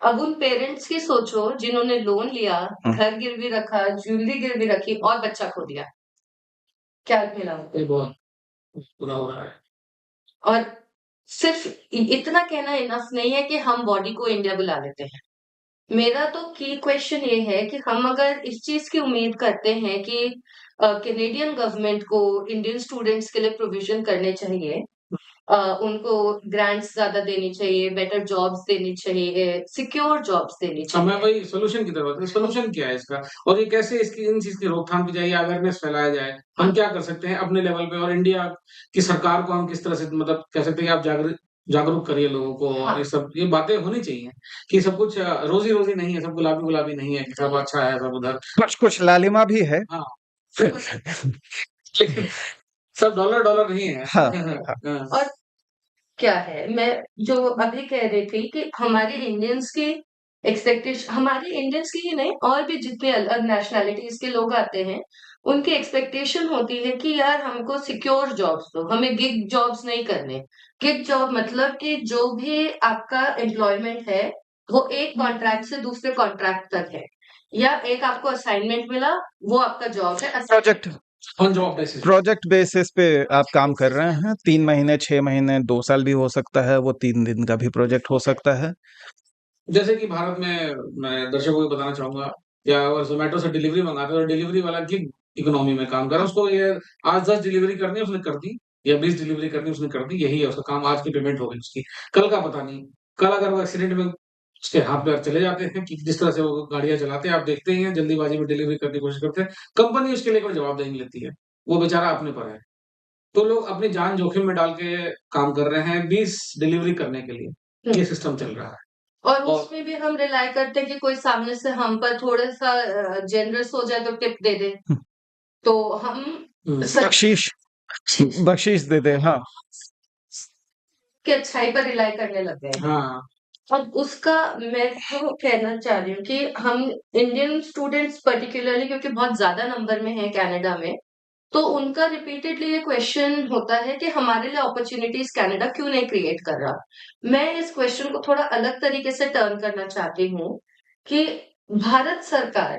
अब उन पेरेंट्स की सोचो जिन्होंने लोन लिया, घर गिरवी रखा, ज्वेलरी गिरवी रखी और बच्चा खो दिया, क्या मिला उनको? बहुत बुरा हो रहा है। और सिर्फ इतना कहना इनफ नहीं है कि हम बॉडी को इंडिया बुला लेते हैं। मेरा तो की क्वेश्चन ये है कि हम अगर इस चीज की उम्मीद करते हैं कि कैनेडियन गवर्नमेंट को इंडियन स्टूडेंट्स के लिए प्रोविजन करने चाहिए, उनको ग्रांट्स ज्यादा देनी चाहिए, बेटर जॉब्स देनी चाहिए, सिक्योर जॉब्स देनी चाहिए। हमें वही सोल्यूशन की जरूरत है। सोल्यूशन क्या है इसका, और ये कैसे इसकी इन चीज की रोकथाम की जाए, अवेयरनेस फैलाया जाए, हम क्या कर सकते हैं अपने लेवल पे, और इंडिया की सरकार को हम किस तरह से मतलब कह सकते हैं कि आप जागरूक करिए लोगों को। और ये बातें होनी चाहिए कि सब कुछ रोजी रोजी नहीं है, सब गुलाबी गुलाबी नहीं है कि सब अच्छा है, सब उधर कुछ कुछ लालिमा भी है। हाँ लेकिन सब डॉलर डॉलर नहीं है। हाँ, और क्या है, मैं जो अभी कह रही थी कि हमारे इंडियंस की एक्सपेक्टेशन, हमारे इंडियंस की ही नहीं और भी जितने अलग नेशनैलिटीज के लोग आते हैं, उनकी एक्सपेक्टेशन होती है कि यार हमको सिक्योर जॉब्स दो, हमें गिग जॉब्स नहीं करने। गिग जॉब मतलब कि जो भी आपका एम्प्लॉयमेंट है वो एक कॉन्ट्रैक्ट से दूसरे कॉन्ट्रैक्ट तक है, या एक आपको असाइनमेंट मिला, वो आपका जॉब है। प्रोजेक्ट बेसिस पे आप काम कर रहे हैं, 3 महीने, 6 महीने, 2 साल भी हो सकता है, वो 3 दिन का भी प्रोजेक्ट हो सकता है। जैसे कि भारत में मैं दर्शकों को बताना चाहूंगा, या अगर जोमेटो से डिलीवरी मंगाते हैं तो डिलीवरी वाला गिग इकोनॉमी में काम कर रहा है, उसको ये आज 10 डिलीवरी करनी है उसने कर दी, या 20 डिलीवरी करनी है उसने कर दी, यही है उसका काम, आज की पेमेंट हो गई उसकी, कल का पता नहीं। कल अगर वो एक्सीडेंट में उसके हाथ पैर चले जाते हैं, कि जिस तरह से वो गाड़ियां चलाते हैं आप देखते ही हैं, जल्दीबाजी में डिलीवरी करने की कोशिश करते हैं, कंपनी उसके लिए कोई जवाबदेही नहीं लेती है, वो बेचारा अपने पर है। तो लोग अपनी जान जोखिम में डाल के काम कर रहे हैं 20 डिलीवरी करने के लिए, ये सिस्टम चल रहा है। और और उसमें भी हम रिलाई करते हैं कि कोई सामने से हम पर थोड़ा-सा जेनरस हो जाए तो टिप दे दे। तो हम बख्शीश बख्शीश दे दे, हाँ। की अच्छाई पर रिलाई करने लग गए हैं। हाँ। अब उसका मैं तो कहना चाह रही हूँ कि हम इंडियन स्टूडेंट्स पर्टिकुलरली क्योंकि बहुत ज़्यादा नंबर में हैं कनाडा में, तो उनका रिपीटेडली ये क्वेश्चन होता है कि हमारे लिए अपॉर्च्युनिटीज़ कनाडा क्यों नहीं क्रिएट कर रहा? मैं इस क्वेश्चन को थोड़ा अलग तरीके से टर्न करना चाहती हूँ कि भारत सरकार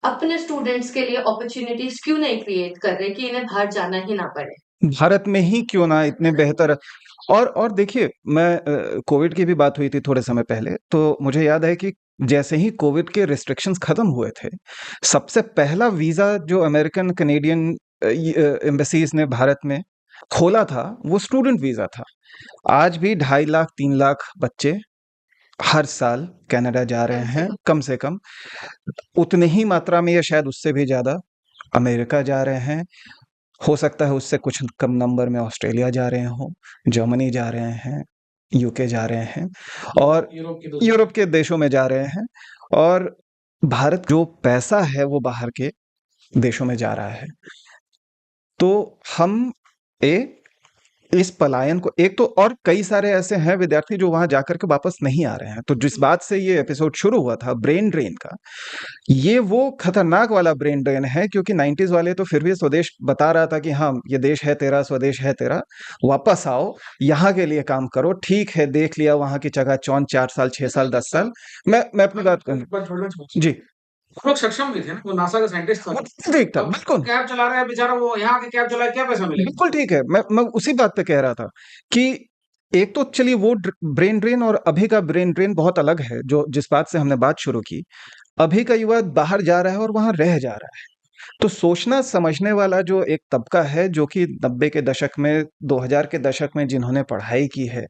अपने स्टूडेंट्स के लिए अपॉर्च्युनिटीज़ क्यों नहीं क्रिएट कर रही कि इन्हें बाहर जाना ही ना पड़े? भारत में ही क्यों ना इतने बेहतर। और देखिए, मैं कोविड की भी बात हुई थी थोड़े समय पहले, तो मुझे याद है कि जैसे ही कोविड के रिस्ट्रिक्शंस खत्म हुए थे, सबसे पहला वीज़ा जो अमेरिकन कैनेडियन एम्बेसीज ने भारत में खोला था, वो स्टूडेंट वीज़ा था। आज भी 2.5 लाख 3 लाख बच्चे हर साल कनाडा जा रहे कम से हैं, कम। कम से कम। उतनी ही मात्रा में या शायद उससे भी ज़्यादा अमेरिका जा रहे हैं। हो सकता है उससे कुछ कम नंबर में ऑस्ट्रेलिया जा रहे हों, जर्मनी जा रहे हैं, यूके जा रहे हैं और यूरोप के देशों में जा रहे हैं। और भारत जो पैसा है वो बाहर के देशों में जा रहा है। तो हम ए इस पलायन को, एक तो और कई सारे ऐसे हैं विद्यार्थी जो वहां जाकर के वापस नहीं आ रहे हैं। तो जिस बात से ये एपिसोड शुरू हुआ था ब्रेन ड्रेन का, ये वो खतरनाक वाला ब्रेन ड्रेन है, क्योंकि 90s वाले तो फिर भी स्वदेश बता रहा था कि हाँ ये देश है तेरा, स्वदेश है तेरा, वापस आओ, यहाँ के लिए काम करो। ठीक है, देख लिया वहां की चकाचौंध, 4 साल 6 साल 10 साल। मैं अपनी बात करूँ जी। वो लोग सक्षम भी थे ना, वो नासा का साइंटिस्ट था। ठीक था, अब बिल्कुल कैब चला रहा है बेचारा, वो यहाँ आके कैब चलाए, क्या पैसा मिलेगा? बिल्कुल ठीक है। मैं उसी बात पे कह रहा था कि एक तो चलिए वो ब्रेन ड्रेन और अभी का ब्रेन ड्रेन बहुत अलग है। जो जिस बात से हमने बात शुरू की, अभी का युवा बाहर जा रहा है और वहां रह जा रहा है। तो सोचना समझने वाला जो एक तबका है, जो कि 90 के दशक में, 2000 के दशक में जिन्होंने पढ़ाई की है,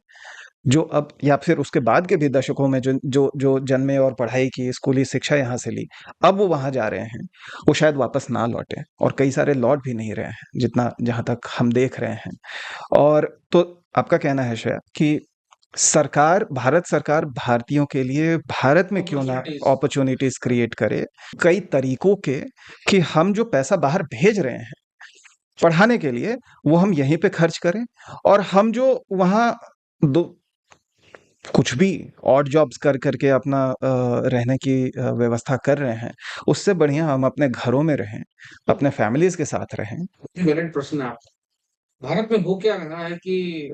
जो अब या फिर उसके बाद के भी दशकों में जो जो जो जन्मे और पढ़ाई की, स्कूली शिक्षा यहाँ से ली, अब वो वहां जा रहे हैं, वो शायद वापस ना लौटे, और कई सारे लौट भी नहीं रहे हैं, जितना जहां तक हम देख रहे हैं। और तो आपका कहना है शायद कि सरकार, भारत सरकार भारतीयों के लिए भारत में क्यों ना अपॉर्चुनिटीज क्रिएट करे, कई तरीकों के, कि हम जो पैसा बाहर भेज रहे हैं पढ़ाने के लिए, वो हम यहीं पे खर्च करें। और हम जो वहाँ दो कुछ भी ऑड जॉब्स कर करके अपना रहने की व्यवस्था कर रहे हैं, उससे बढ़िया हम अपने घरों में रहें, अपने फैमिलीज के साथ रहें। वैलिड प्रश्न है आपका। भारत में हो क्या रहा है कि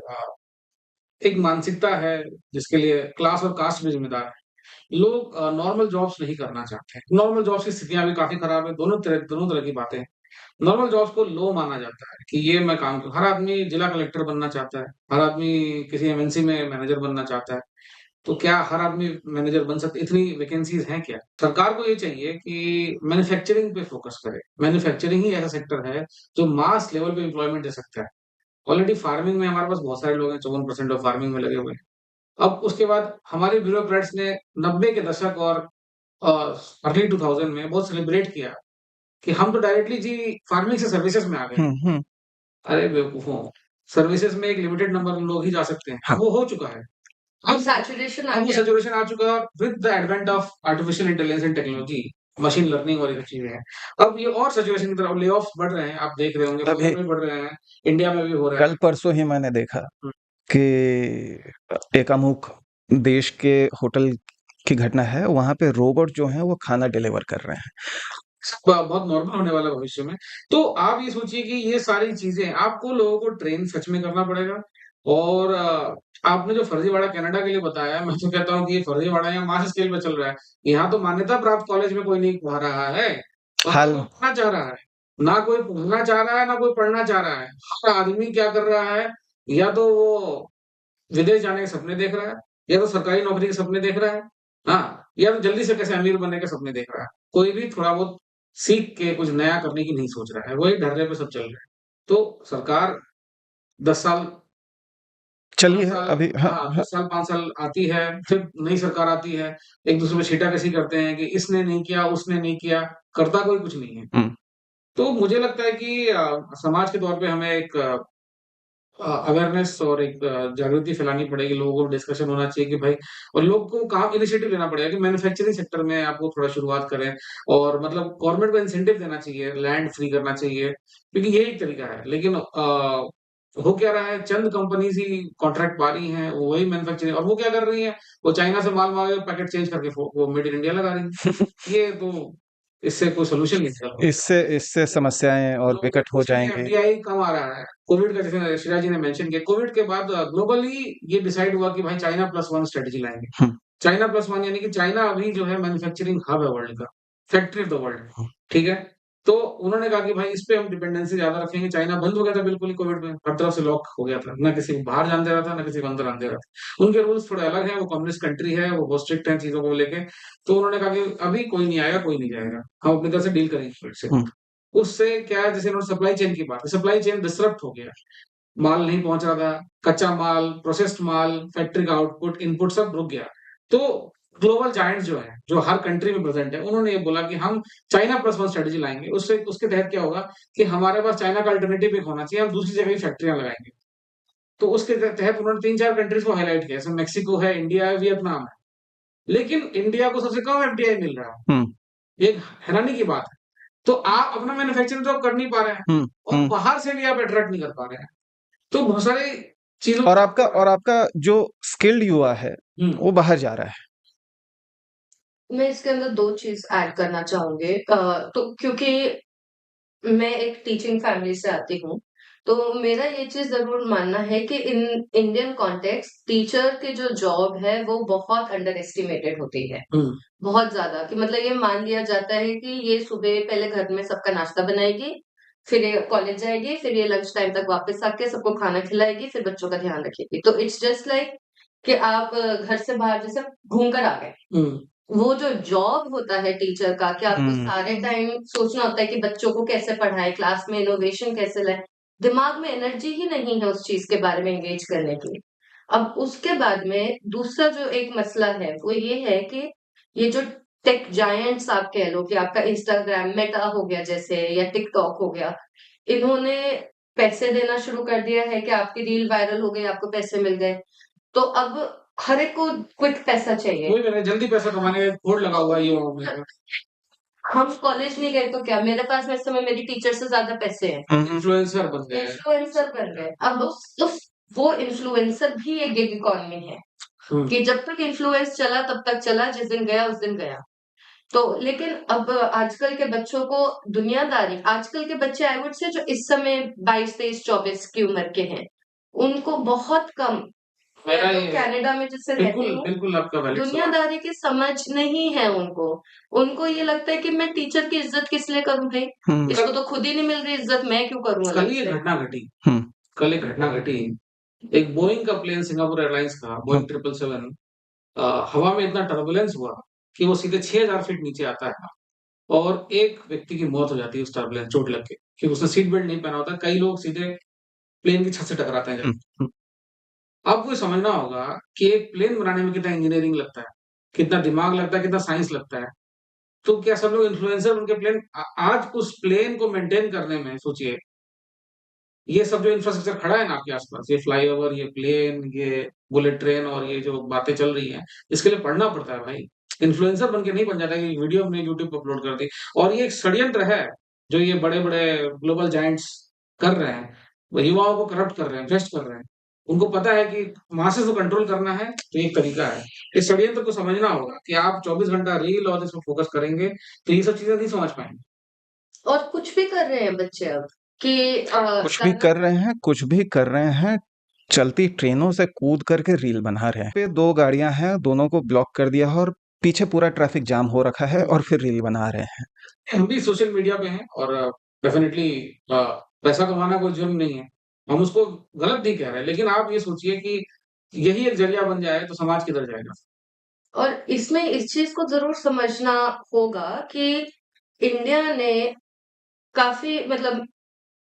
एक मानसिकता है जिसके लिए क्लास और कास्ट भी जिम्मेदार है। लोग नॉर्मल जॉब्स नहीं करना चाहते। नॉर्मल जॉब्स की स्थितियां भी काफी खराब है। दोनों तरह की बातें हैं। नॉर्मल जॉब्स को लो माना जाता है कि ये मैं काम करूं। हर आदमी जिला कलेक्टर बनना चाहता है, हर आदमी किसी एमएनसी में मैनेजर बनना चाहता है। तो क्या हर आदमी मैनेजर बन सकता है? इतनी वैकेंसीज हैं क्या? सरकार को ये चाहिए कि मैन्युफैक्चरिंग पे फोकस करे। मैन्युफैक्चरिंग ही ऐसा सेक्टर है जो मास लेवल पे एम्प्लॉयमेंट दे सकता है। ऑलरेडी फार्मिंग में हमारे पास बहुत सारे लोग हैं, 54% ऑफ फार्मिंग में लगे हुए हैं। अब उसके बाद हमारे ब्यूरोक्रेट्स ने 90 के दशक और अर्ली 2000 में बहुत सेलिब्रेट किया कि हम तो डायरेक्टली जी फार्मिंग से सर्विसेज में आ गए। हम्म। अरे बेवकूफों, सर्विसेज में एक लिमिटेड नंबर लोग ही जा सकते हैं। हाँ। वो हो चुका है। अब सैचुरेशन आ अब वो गया। सैचुरेशन आ चुका है with the advent of artificial intelligence and technology, machine learning और ये सब चीजें हैं। अब ये और सैचुरेशन की तरफ ले ऑफ्स बढ़ रहे हैं। आप देख रहे होंगे, अभी फॉरेन में बढ़ रहे हैं, इंडिया में भी हो रहा है। कल परसों ही मैंने देखा हुँ, कि एक अमुक देश के होटल की घटना है, वहां पे रोबोट जो हैं वो खाना डिलीवर कर रहे हैं। बहुत नॉर्मल होने वाला है भविष्य में। तो आप ये सोचिए कि ये सारी चीजें आपको लोगों को ट्रेन सच में करना पड़ेगा। और आपने जो फर्जीवाड़ा कनाडा के लिए बताया, मैं तो कहता हूँ कि ये फर्जीवाड़ा यहाँ मास स्केल पे चल रहा है। यहाँ तो मान्यता प्राप्त कॉलेज में कोई नहीं पढ़ा रहा है, वहाँ हाल कोई पढ़ना चाह रहा है। ना कोई पढ़ना चाह रहा है, ना कोई पढ़ना चाह रहा है। हर आदमी क्या कर रहा है, या तो वो विदेश जाने के सपने देख रहा है, या तो सरकारी नौकरी के सपने देख रहा है, हाँ, या तो जल्दी से कैसे अमीर बनने के सपने देख रहा है। कोई भी थोड़ा बहुत सीख के कुछ नया करने की नहीं सोच रहा है, वही ढर्रे पे सब चल रहा है। तो सरकार 10 साल, 5 चलिए साल, अभी, हाँ हाँ, हाँ। 10 साल 5 साल आती है, फिर नई सरकार आती है, एक-दूसरे पे छींटाकशी करते हैं कि इसने नहीं किया, उसने नहीं किया, करता कोई कुछ नहीं है। हम्म। तो मुझे लगता है कि समाज के तौर पे हमें एक अवेयरनेस और एक जागृति फैलानी पड़ेगी, लोगों को डिस्कशन होना चाहिए कि भाई, और लोग को काम इनिशिएटिव लेना पड़ेगा कि मैन्युफैक्चरिंग सेक्टर में आपको थोड़ा शुरुआत करें, और मतलब गवर्नमेंट को इंसेंटिव देना चाहिए, लैंड फ्री करना चाहिए, क्योंकि ये एक तरीका है। लेकिन हो क्या रहा है, चंद कंपनीज ही कॉन्ट्रैक्ट पा रही हैं, वही मैन्युफैक्चरिंग, और वो क्या कर रही हैं, वो चाइना से माल मंगा के पैकेट चेंज करके वो मेड इन इंडिया लगा रही हैं। ये तो इससे कोई सोल्यूशन नहीं निकल सकता। इससे इससे समस्याएं और तो विकट हो उसीलिए जाएंगे। एफडीआई कम आ रहा है। कोविड का, जैसे श्रेया जी ने मेंशन किया, कोविड के बाद ग्लोबली ये डिसाइड हुआ कि भाई चाइना प्लस वन स्ट्रेटेजी लाएंगे। हम्म, चाइना प्लस वन यानी कि चाइना अभी जो है मैन्युफैक्चरिंग हब है वर्ल्ड का, फैक्ट्री ऑफ द वर्ल्ड, ठीक है। तो उन्होंने कहा कि भाई इस पे हम डिपेंडेंसी ज्यादा रखेंगे। चाइना बंद हो गया था बिल्कुल ही कोविड में, हर तरफ से लॉक हो गया था, ना किसी को बाहर जाने दे रहा था, ना किसी को अंदर आने दे रहा था। उनके रूल्स थोड़े अलग हैं, वो कम्युनिस्ट कंट्री है, वो बहुत स्ट्रिक्ट है चीजों को लेके। तो उन्होंने कहा कि अभी कोई नहीं आएगा, कोई नहीं जाएगा, हम अपनी तरफ से डील करेंगे कोविड से। हम्म, उससे क्या है, जैसे उन्होंने सप्लाई चेन की बात, सप्लाई चेन डिसरप्ट हो गया, माल नहीं पहुंच रहा था, कच्चा माल, प्रोसेस्ड माल, फैक्ट्री का आउटपुट, इनपुट सब रुक गया। तो ग्लोबल जायंट्स जो है, जो हर कंट्री में प्रेजेंट है, उन्होंने ये बोला कि हम चाइना प्लस वन स्ट्रेटेजी लाएंगे। उससे उसके तहत क्या होगा कि हमारे पास चाइना का अल्टरनेटिव एक होना चाहिए, हम दूसरी जगह भी फैक्ट्रियां लगाएंगे। तो उसके तहत उन्होंने 3-4 कंट्रीज को हाईलाइट किया, जैसे मेक्सिको है, इंडिया है, वियतनाम है। लेकिन इंडिया को सबसे कम एफडीआई मिल रहा हम्म, है, एक हैरानी की बात है। तो आप अपना मैन्युफैक्चरिंग तो कर नहीं पा रहे हैं, हम्म, और बाहर से भी आप अट्रैक्ट नहीं कर पा रहे हैं। तो बहुत सारी चीजों और आपका जो स्किल्ड युवा है हम्म वो बाहर जा रहा है। मैं इसके अंदर 2 चीज़ ऐड करना चाहूँगी। तो क्योंकि मैं एक टीचिंग फैमिली से आती हूँ, तो मेरा ये चीज़ ज़रूर मानना है कि इन इंडियन कॉन्टेक्स्ट टीचर की जो जॉब है, वो बहुत अंडर एस्टिमेटेड होती है। हम्म बहुत ज़्यादा कि मतलब ये मान लिया जाता है कि ये सुबह पहले घर में सबका नाश्ता बनाएगी, फिर ये कॉलेज जाएगी, फिर ये लंच टाइम तक वापस आके सबको खाना खिलाएगी, फिर बच्चों का ध्यान रखेगी। तो इट्स जस्ट लाइक कि आप घर से बाहर जैसे घूम कर आ गए। हम्म वो जो जॉब होता है टीचर का कि आपको हम्म, सारे टाइम सोचना होता है कि बच्चों को कैसे पढ़ाएँ, क्लास में इनोवेशन कैसे लाएँ। दिमाग में एनर्जी ही नहीं है उस चीज़ के बारे में एंगेज करने की। अब उसके बाद में दूसरा जो एक मसला है, वो ये है कि ये जो टेक जायंट्स आप कह लो कि आपका इंस्टाग्राम, मेटा हो गया जैसे या टिकटॉक हो गया, इन्होंने पैसे देना शुरू कर दिया है कि आपकी रील वायरल हो गई, आपको पैसे मिल गए। तो अब हर एक को क्विक पैसा चाहिए। वही मैंने जल्दी पैसा कमाने का होड़ लगा हुआ है युवाओं में। हम कॉलेज नहीं गए तो क्या, मेरे पास इस समय मेरी टीचर से ज़्यादा पैसे हैं। इन्फ्लुएंसर बन गए हैं। इन्फ्लुएंसर बन गए। अब उस वो इन्फ्लुएंसर भी एक गिग इकॉनमी है हम्म कि जब तक इन्फ्लुएंस चला तब तक चला, जिस दिन गया उस दिन गया। तो लेकिन अब आजकल के बच्चों को दुनियादारी, आजकल के बच्चे आई वुड से जो इस समय 22, 23, 24 की उम्र के हैं, उनको बहुत कम, मैं मेरा तो ये कनाडा में जिससे रहती बिल्कुल हूँ, बिल्कुल आपका वैलिड सवाल। दुनियादारी की समझ नहीं है उनको। उनको ये लगता है कि मैं टीचर की इज़्ज़त किस लिए करूँ भई? हम्म, इसको तो खुद ही नहीं मिल रही इज़्ज़त, मैं क्यों करूँ कल अलग ही एक से? घटना घटी, हम्म, कल एक घटना घटी। एक बोइंग का प्लेन, सिंगापुर एयरलाइंस का बोइंग 777, हवा में इतना टर्बुलेंस हुआ कि वो सीधे 6000 फीट नीचे आता है, और एक व्यक्ति की मौत हो जाती है उस टर्बुलेंस, चोट लग के, क्योंकि उसने सीट बेल्ट नहीं पहना होता। कई लोग सीधे प्लेन की छत से टकराते हैं हम्म, जाके। आपको ये समझना होगा कि एक प्लेन बनाने में कितना इंजीनियरिंग लगता है, कितना दिमाग लगता है, कितना साइंस लगता है। तो क्या सब लोग इन्फ्लुएंसर उनके प्लेन, आज उस प्लेन को मेंटेन करने में सोचिए, ये सब जो इंफ्रास्ट्रक्चर खड़ा है ना आपके आसपास, ये फ्लाईओवर, ये प्लेन, ये बुलेट ट्रेन, और ये जो बातें चल रही हैं, इसके लिए पढ़ना पड़ता है भाई। इन्फ्लुएंसर बन के नहीं बन जाता कि वीडियो हमने यूट्यूब पे अपलोड कर दी। और ये एक षड्यंत्र है जो ये बड़े-बड़े ग्लोबल जायंट्स कर रहे हैं। वो युवाओं को करप्ट कर रहे हैं, भ्रष्ट कर रहे हैं। उनको पता है कि मासेस को कंट्रोल करना है, तो एक तरीका है। इस षड्यंत्र को समझना होगा कि आप 24 घंटा रील और इसमें फोकस करेंगे, तो ये सब चीज़ें नहीं समझ पाएँगे। और कुछ भी कर रहे हैं बच्चे अब कि कुछ भी कर रहे हैं, कुछ भी कर रहे हैं, चलती ट्रेनों से कूद करके रील बना रहे हैं। पे 2 गाड़ियां हैं, दोनों को ब्लॉक कर दिया है और पीछे पूरा ट्रैफिक जाम हो रखा है और फिर रील बना रहे हैं। हम भी सोशल मीडिया पे हैं, और डेफिनेटली पैसा कमाना कोई जुर्म नहीं है। हम उसको गलत नहीं कह रहे, लेकिन आप ये सोचिए कि यही एक ज़रिया बन जाए तो समाज किधर जाएगा? और इसमें इस चीज़ को ज़रूर समझना होगा कि इंडिया ने काफ़ी मतलब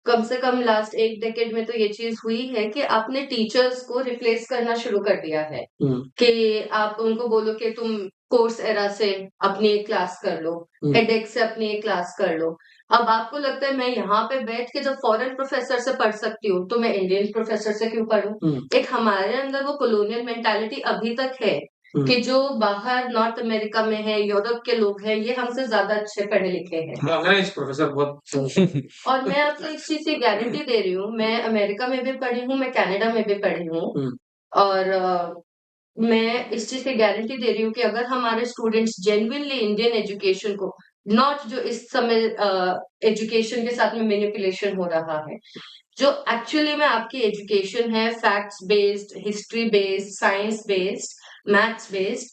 कम से कम लास्ट 1 डेकेड में तो ये चीज़ हुई है कि आपने टीचर्स को रिप्लेस करना शुरू कर दिया है, हुँ, कि आप उनको बोलो कि तुम कोर्स एरा से अपनी एक क्लास कर लो, हुँ, एडेक्स से अपनी एक क्लास कर लो। अब आपको लगता है मैं यहाँ पे बैठ के जब फॉरेन प्रोफेसर से पढ़ सकती हूँ, तो मैं इंडियन प्रोफेसर से क्यों पढ़ूँ? एक हमारे अंदर वो कॉलोनियल मेंटालिटी अभी तक है कि जो बाहर नॉर्थ अमेरिका में है, यूरोप के लोग हैं, ये हमसे ज़्यादा अच्छे पढ़े-लिखे हैं। अंग्रेज प्रोफेसर बहुत और मैं आपको इस चीज़ की गारंटी दे रही हूँ, मैं अमेरिका में भी पढ़ी हूँ, मैं कनाडा में भी पढ़ी हूँ और मैं इस चीज़ की गारंटी दे रही हूँ कि अगर हमारे स्टूडेंट्स जेन्युइनली इंडियन एजुकेशन को नॉट जो इस समय एजुकेशन के साथ में मैनिपुलेशन हो रहा है, जो एक्चुअली में आपकी एजुकेशन है facts based, history based, science based, maths based,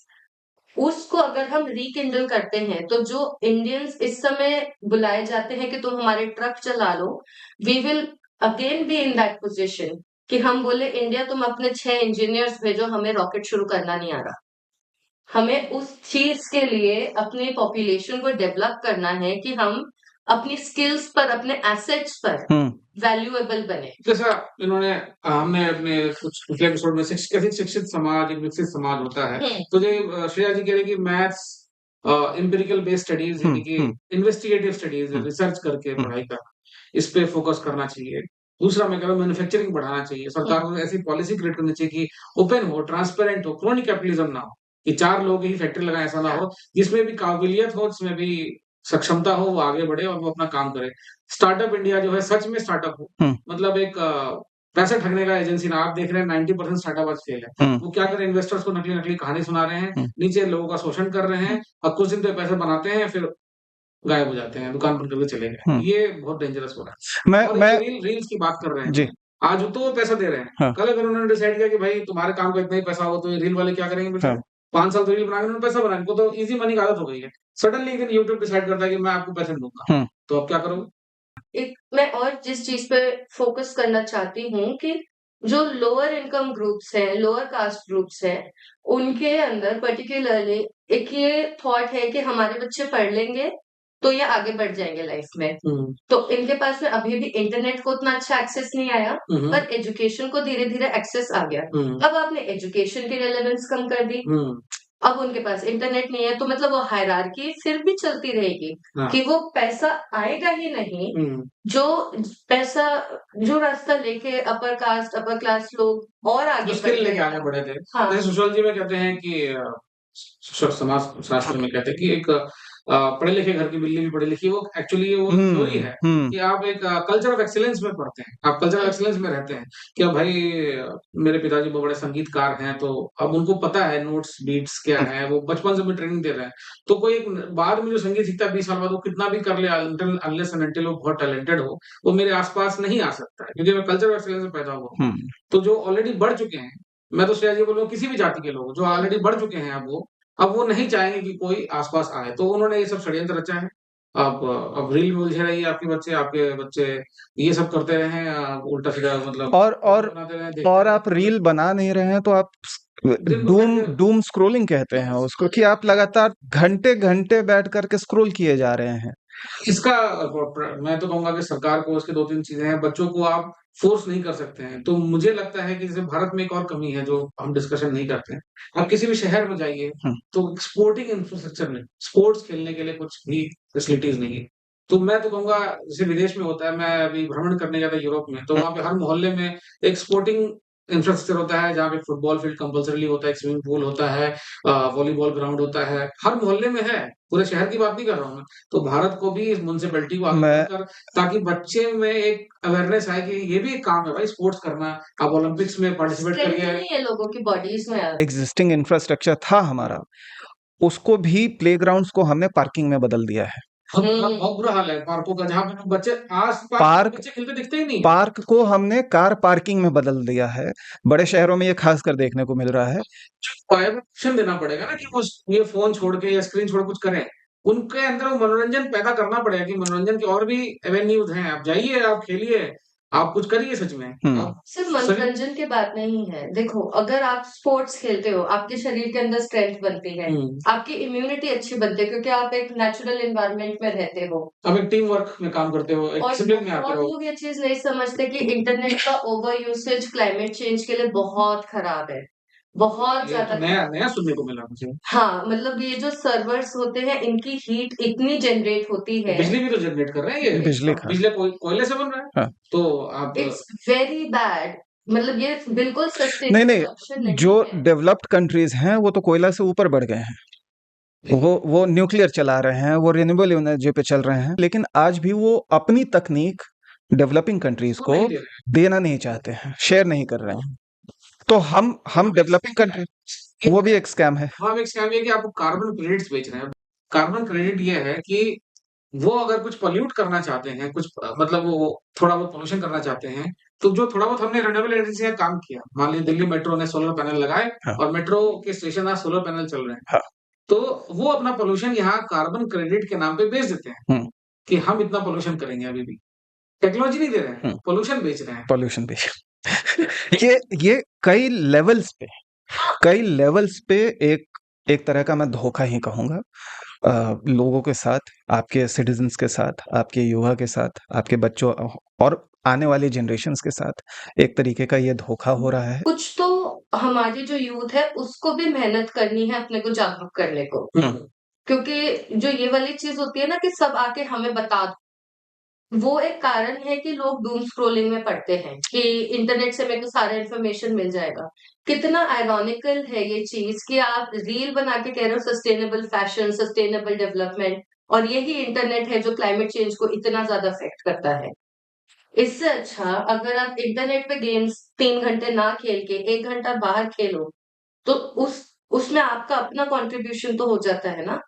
उसको अगर हम रिकिंडल करते हैं, तो जो इंडियंस इस समय बुलाए जाते हैं कि तुम हमारे ट्रक चला लो, we will again be in that position कि हम बोले इंडिया तुम अपने 6 इंजीनियर्स भेजो, हमें रॉकेट शुरू करना नहीं आ रहा। हमें उस चीज़ के लिए अपनी पॉपुलेशन को डेवलप करना है कि हम अपनी स्किल्स पर, अपने एसेट्स पर वैल्यूएबल बने। जैसा इन्होंने हमने अपने कुछ पिछले एपिसोड में कैसे शिक्षित समाज, एक विकसित समाज होता है। तो जो श्रेया जी कह रही है कि मैथ्स एम्पिरिकल बेस्ड स्टडीज यानी कि इन्वेस्टिगेटिव स्टडीज रिसर्च करके पढ़ाई करना, इस पे फोकस करना चाहिए। दूसरा मैं कह रहा हूँ मैन्युफैक्चरिंग बढ़ाना चाहिए। सरकार को ऐसी पॉलिसी क्रिएट करनी चाहिए कि ओपन हो, ट्रांसपेरेंट हो, क्रोनी कैपिटलिज्म ना हो, कि 4 लोग ही फैक्ट्री लगाएं, ऐसा ना हो। जिसमें भी काबिलियत हो, जिसमें भी सक्षमता हो, वो आगे बढ़े और वो अपना काम करे। स्टार्टअप इंडिया जो है सच में स्टार्टअप हो, मतलब एक पैसे ठगने का एजेंसी ना। आप देख रहे हैं 90% स्टार्टअप आज फेल है। वो क्या कर रहे हैं, इन्वेस्टर्स को नकली नकली कहानी सुना रहे हैं, नीचे लोगों का शोषण कर रहे हैं और कुछ दिन तो पैसे बनाते हैं, फिर गायब हो जाते हैं, दुकान बंद करके चले गए। ये बहुत डेंजरस हो रहा है। और मैं रील्स की बात कर रहे हैं जी आज तो वो पैसा दे रहे हैं। कल अगर उन्होंने डिसाइड किया कि भाई तुम्हारे काम का इतना ही पैसा हो, तो ये रील वाले क्या करेंगे बेचारे? 5 साल तो रील बनाएंगे, उन्होंने पैसा बनाने को तो इजी मनी की आदत हो गई है। सडनली एक दिन यूट्यूब डिसाइड करता है कि मैं आपको पैसे दूंगा, तो अब क्या करोगे? एक मैं और जिस चीज पे फोकस करना चाहती हूँ कि जो लोअर इनकम ग्रुप्स हैं, लोअर कास्ट ग्रुप्स हैं, उनके अंदर पर्टिकुलरली एक ये थॉट है कि हमारे बच्चे पढ़ लेंगे तो ये आगे बढ़ जाएंगे लाइफ में। तो इनके पास में अभी भी इंटरनेट को उतना अच्छा एक्सेस नहीं आया, पर एजुकेशन को धीरे धीरे एक्सेस आ गया। अब आपने एजुकेशन की रेलेवेंस कम कर दी, अब उनके पास इंटरनेट नहीं है, तो मतलब वो हायरार्की फिर भी चलती रहेगी कि वो पैसा आएगा ही नहीं। जो पैसा, जो रास्ता लेके अपर कास्ट, अपर क्लास लोग और आगे स्किल लेके आगे बढ़े थे। जैसे सोशियोलॉजी में कहते हैं कि समाज शास्त्र में कहते हैं कि एक पढ़े लिखे घर की बिल्ली भी पढ़ी लिखी। वो एक्चुअली वो थ्योरी है कि आप एक कल्चर ऑफ एक्सीलेंस में पढ़ते हैं, आप कल्चर ऑफ एक्सीलेंस में रहते हैं। कि अब भाई मेरे पिताजी बहुत बड़े संगीतकार हैं, तो अब उनको पता है नोट्स बीट्स क्या है, वो बचपन से भी ट्रेनिंग दे रहे हैं। तो कोई एक बाद में जो संगीत सीखता है 20 साल बाद, वो कितना भी कर ले अनलेस एंड अनटिल वो बहुत टैलेंटेड हो, वो मेरे आसपास नहीं आ सकता है, क्योंकि मैं कल्चर ऑफ एक्सीलेंस में पैदा हुआ हूँ। तो जो ऑलरेडी बढ़ चुके हैं, मैं तो श्रेया जी बोलूँ किसी भी जाति के लोग जो ऑलरेडी बढ़ चुके हैं, अब वो नहीं चाहेंगे कि कोई आसपास आए, तो उन्होंने ये सब षड्यंत्र रचा है। अब रील में उलझे रहिए, आपके बच्चे ये सब करते रहे, उल्टा सीधा मतलब बनाते रहे, और आप रील बना नहीं रहे हैं तो आप डूम स्क्रोलिंग कहते हैं उसको, कि आप लगातार घंटे घंटे बैठ करके स्क्रोल किए जा रहे हैं। इसका मैं तो कहूंगा कि सरकार को इसके 2-3 चीजें हैं। बच्चों को आप फोर्स नहीं कर सकते हैं। तो मुझे लगता है कि जैसे भारत में एक और कमी है जो हम डिस्कशन नहीं करते हैं। आप किसी भी शहर में जाइए तो स्पोर्टिंग इंफ्रास्ट्रक्चर नहीं, स्पोर्ट्स खेलने के लिए कुछ भी फैसिलिटीज नहीं है। तो मैं तो कहूंगा जैसे विदेश में होता है, मैं अभी भ्रमण करने गया था यूरोप में, तो वहां पे हर मोहल्ले में एक स्पोर्टिंग इंफ्रास्ट्रक्चर होता है, जहाँ पे फुटबॉल फील्ड कंपल्सरी होता है, एक स्विमिंग पूल होता है, वॉलीबॉल ग्राउंड होता है, हर मोहल्ले में है। पूरे शहर की बात नहीं कर रहा हूँ मैं। तो भारत को भी इस म्युनिसिपैलिटी को आगे बढ़कर, ताकि बच्चे में एक अवेयरनेस आए कि ये भी एक काम है भाई स्पोर्ट्स करना। आप ओलंपिक्स में पार्टिसिपेट करिए। लोगों की बॉडीज में एग्जिस्टिंग इंफ्रास्ट्रक्चर था हमारा, उसको भी प्लेग्राउंड्स को हमने पार्किंग में बदल दिया है। बहुत बुरा हाल है पार्कों का, जहाँ पे बच्चे आस-पास बच्चे खेलते दिखते ही नहीं। पार्क को हमने कार पार्किंग में बदल दिया है। बड़े शहरों में ये खासकर देखने को मिल रहा है। ऑप्शन देना पड़ेगा ना कि वो ये फोन छोड़ के या स्क्रीन छोड़ कुछ करें। उनके अंदर वो मनोरंजन पैदा करना पड़ेगा कि मनोरंजन के और भी एवेन्यूज हैं। आप जाइए, आप खेलिए, आप कुछ करिए सच में। सिर्फ मनोरंजन की बात नहीं है। देखो, अगर आप स्पोर्ट्स खेलते हो, आपके शरीर के अंदर स्ट्रेंथ बनती है, आपकी इम्यूनिटी अच्छी बनती है, क्योंकि आप एक नेचुरल एनवायरनमेंट में रहते हो, आप एक टीम वर्क में काम करते हो, एक डिसिप्लिन में आते हो। लोग ये चीज नहीं समझते कि इंटरनेट का ओवर यूसेज क्लाइमेट चेंज के लिए बहुत खराब है। बहुत ये ज्यादा तो नया सुनने को मिला मुझे। हाँ, मतलब ये जो सर्वर्स होते हैं इनकी हीट इतनी जनरेट होती है, बिजली भी तो जनरेट कर रहे हैं ये, बिजली का। बिजली कोयले से बन रहा है। हाँ। तो आप इट्स वेरी बैड, मतलब ये बिल्कुल नहीं सस्टेनेबल ऑप्शन नहीं, नहीं जो है। डेवलप्ड कंट्रीज हैं वो तो कोयला से ऊपर बढ़ गए हैं, वो न्यूक्लियर चला रहे हैं, वो रिन्यूएबल एनर्जी पे चल रहे हैं, लेकिन आज भी वो अपनी तकनीक डेवलपिंग कंट्रीज वो को नहीं दे रहे हैं। देना नहीं चाहते हैं, शेयर नहीं कर रहे हैं। तो हम डेवलपिंग कंट्री, वो भी एक स्कैम है। हाँ, एक स्कैम ये कि आपको कार्बन क्रेडिट्स बेच रहे हैं। कार्बन क्रेडिट ये है कि वो अगर कुछ पॉल्यूट करना चाहते हैं, कुछ मतलब वो थोड़ा बहुत पोल्यूशन करना चाहते हैं, तो जो थोड़ा बहुत हमने रिन्यूएबल एनर्जी से काम किया, मान लीजिए दिल्ली मेट्रो ने सोलर पैनल लगाए हाँ। और मेट्रो के स्टेशन आज सोलर पैनल चल रहे हैं, हाँ। तो वो अपना पोल्यूशन यहाँ कार्बन क्रेडिट के नाम पे बेच देते हैं हम्म। कि हम इतना पोल्यूशन करेंगे। अभी भी टेक्नोलॉजी नहीं दे रहे हैं, पोल्यूशन बेच रहे हैं। पॉल्यूशन भी ये कई लेवल्स पे एक एक तरह का मैं धोखा ही कहूंगा, लोगों के साथ, आपके सिटीजन्स के साथ, आपके युवा के साथ, आपके बच्चों और आने वाली जनरेशन्स के साथ एक तरीके का ये धोखा हो रहा है। कुछ तो हमारी जो यूथ है उसको भी मेहनत करनी है अपने को जागरूक करने को, क्योंकि जो ये वाली चीज होती है ना कि सब आके हमें बता दो, वो एक कारण है कि लोग डूम स्क्रॉलिंग में पड़ते हैं कि इंटरनेट से मेरे को सारा इन्फॉर्मेशन मिल जाएगा। कितना आयरॉनिकल है ये चीज कि आप रील बना के कह रहे हो सस्टेनेबल फैशन, सस्टेनेबल डेवलपमेंट, और यही इंटरनेट है जो क्लाइमेट चेंज को इतना ज्यादा अफेक्ट करता है। इससे अच्छा अगर आप इंटरनेट पे गेम्स 3 घंटे ना खेल के 1 घंटा बाहर खेलो, तो उसमें आपका अपना कंट्रीब्यूशन तो हो जाता है ना।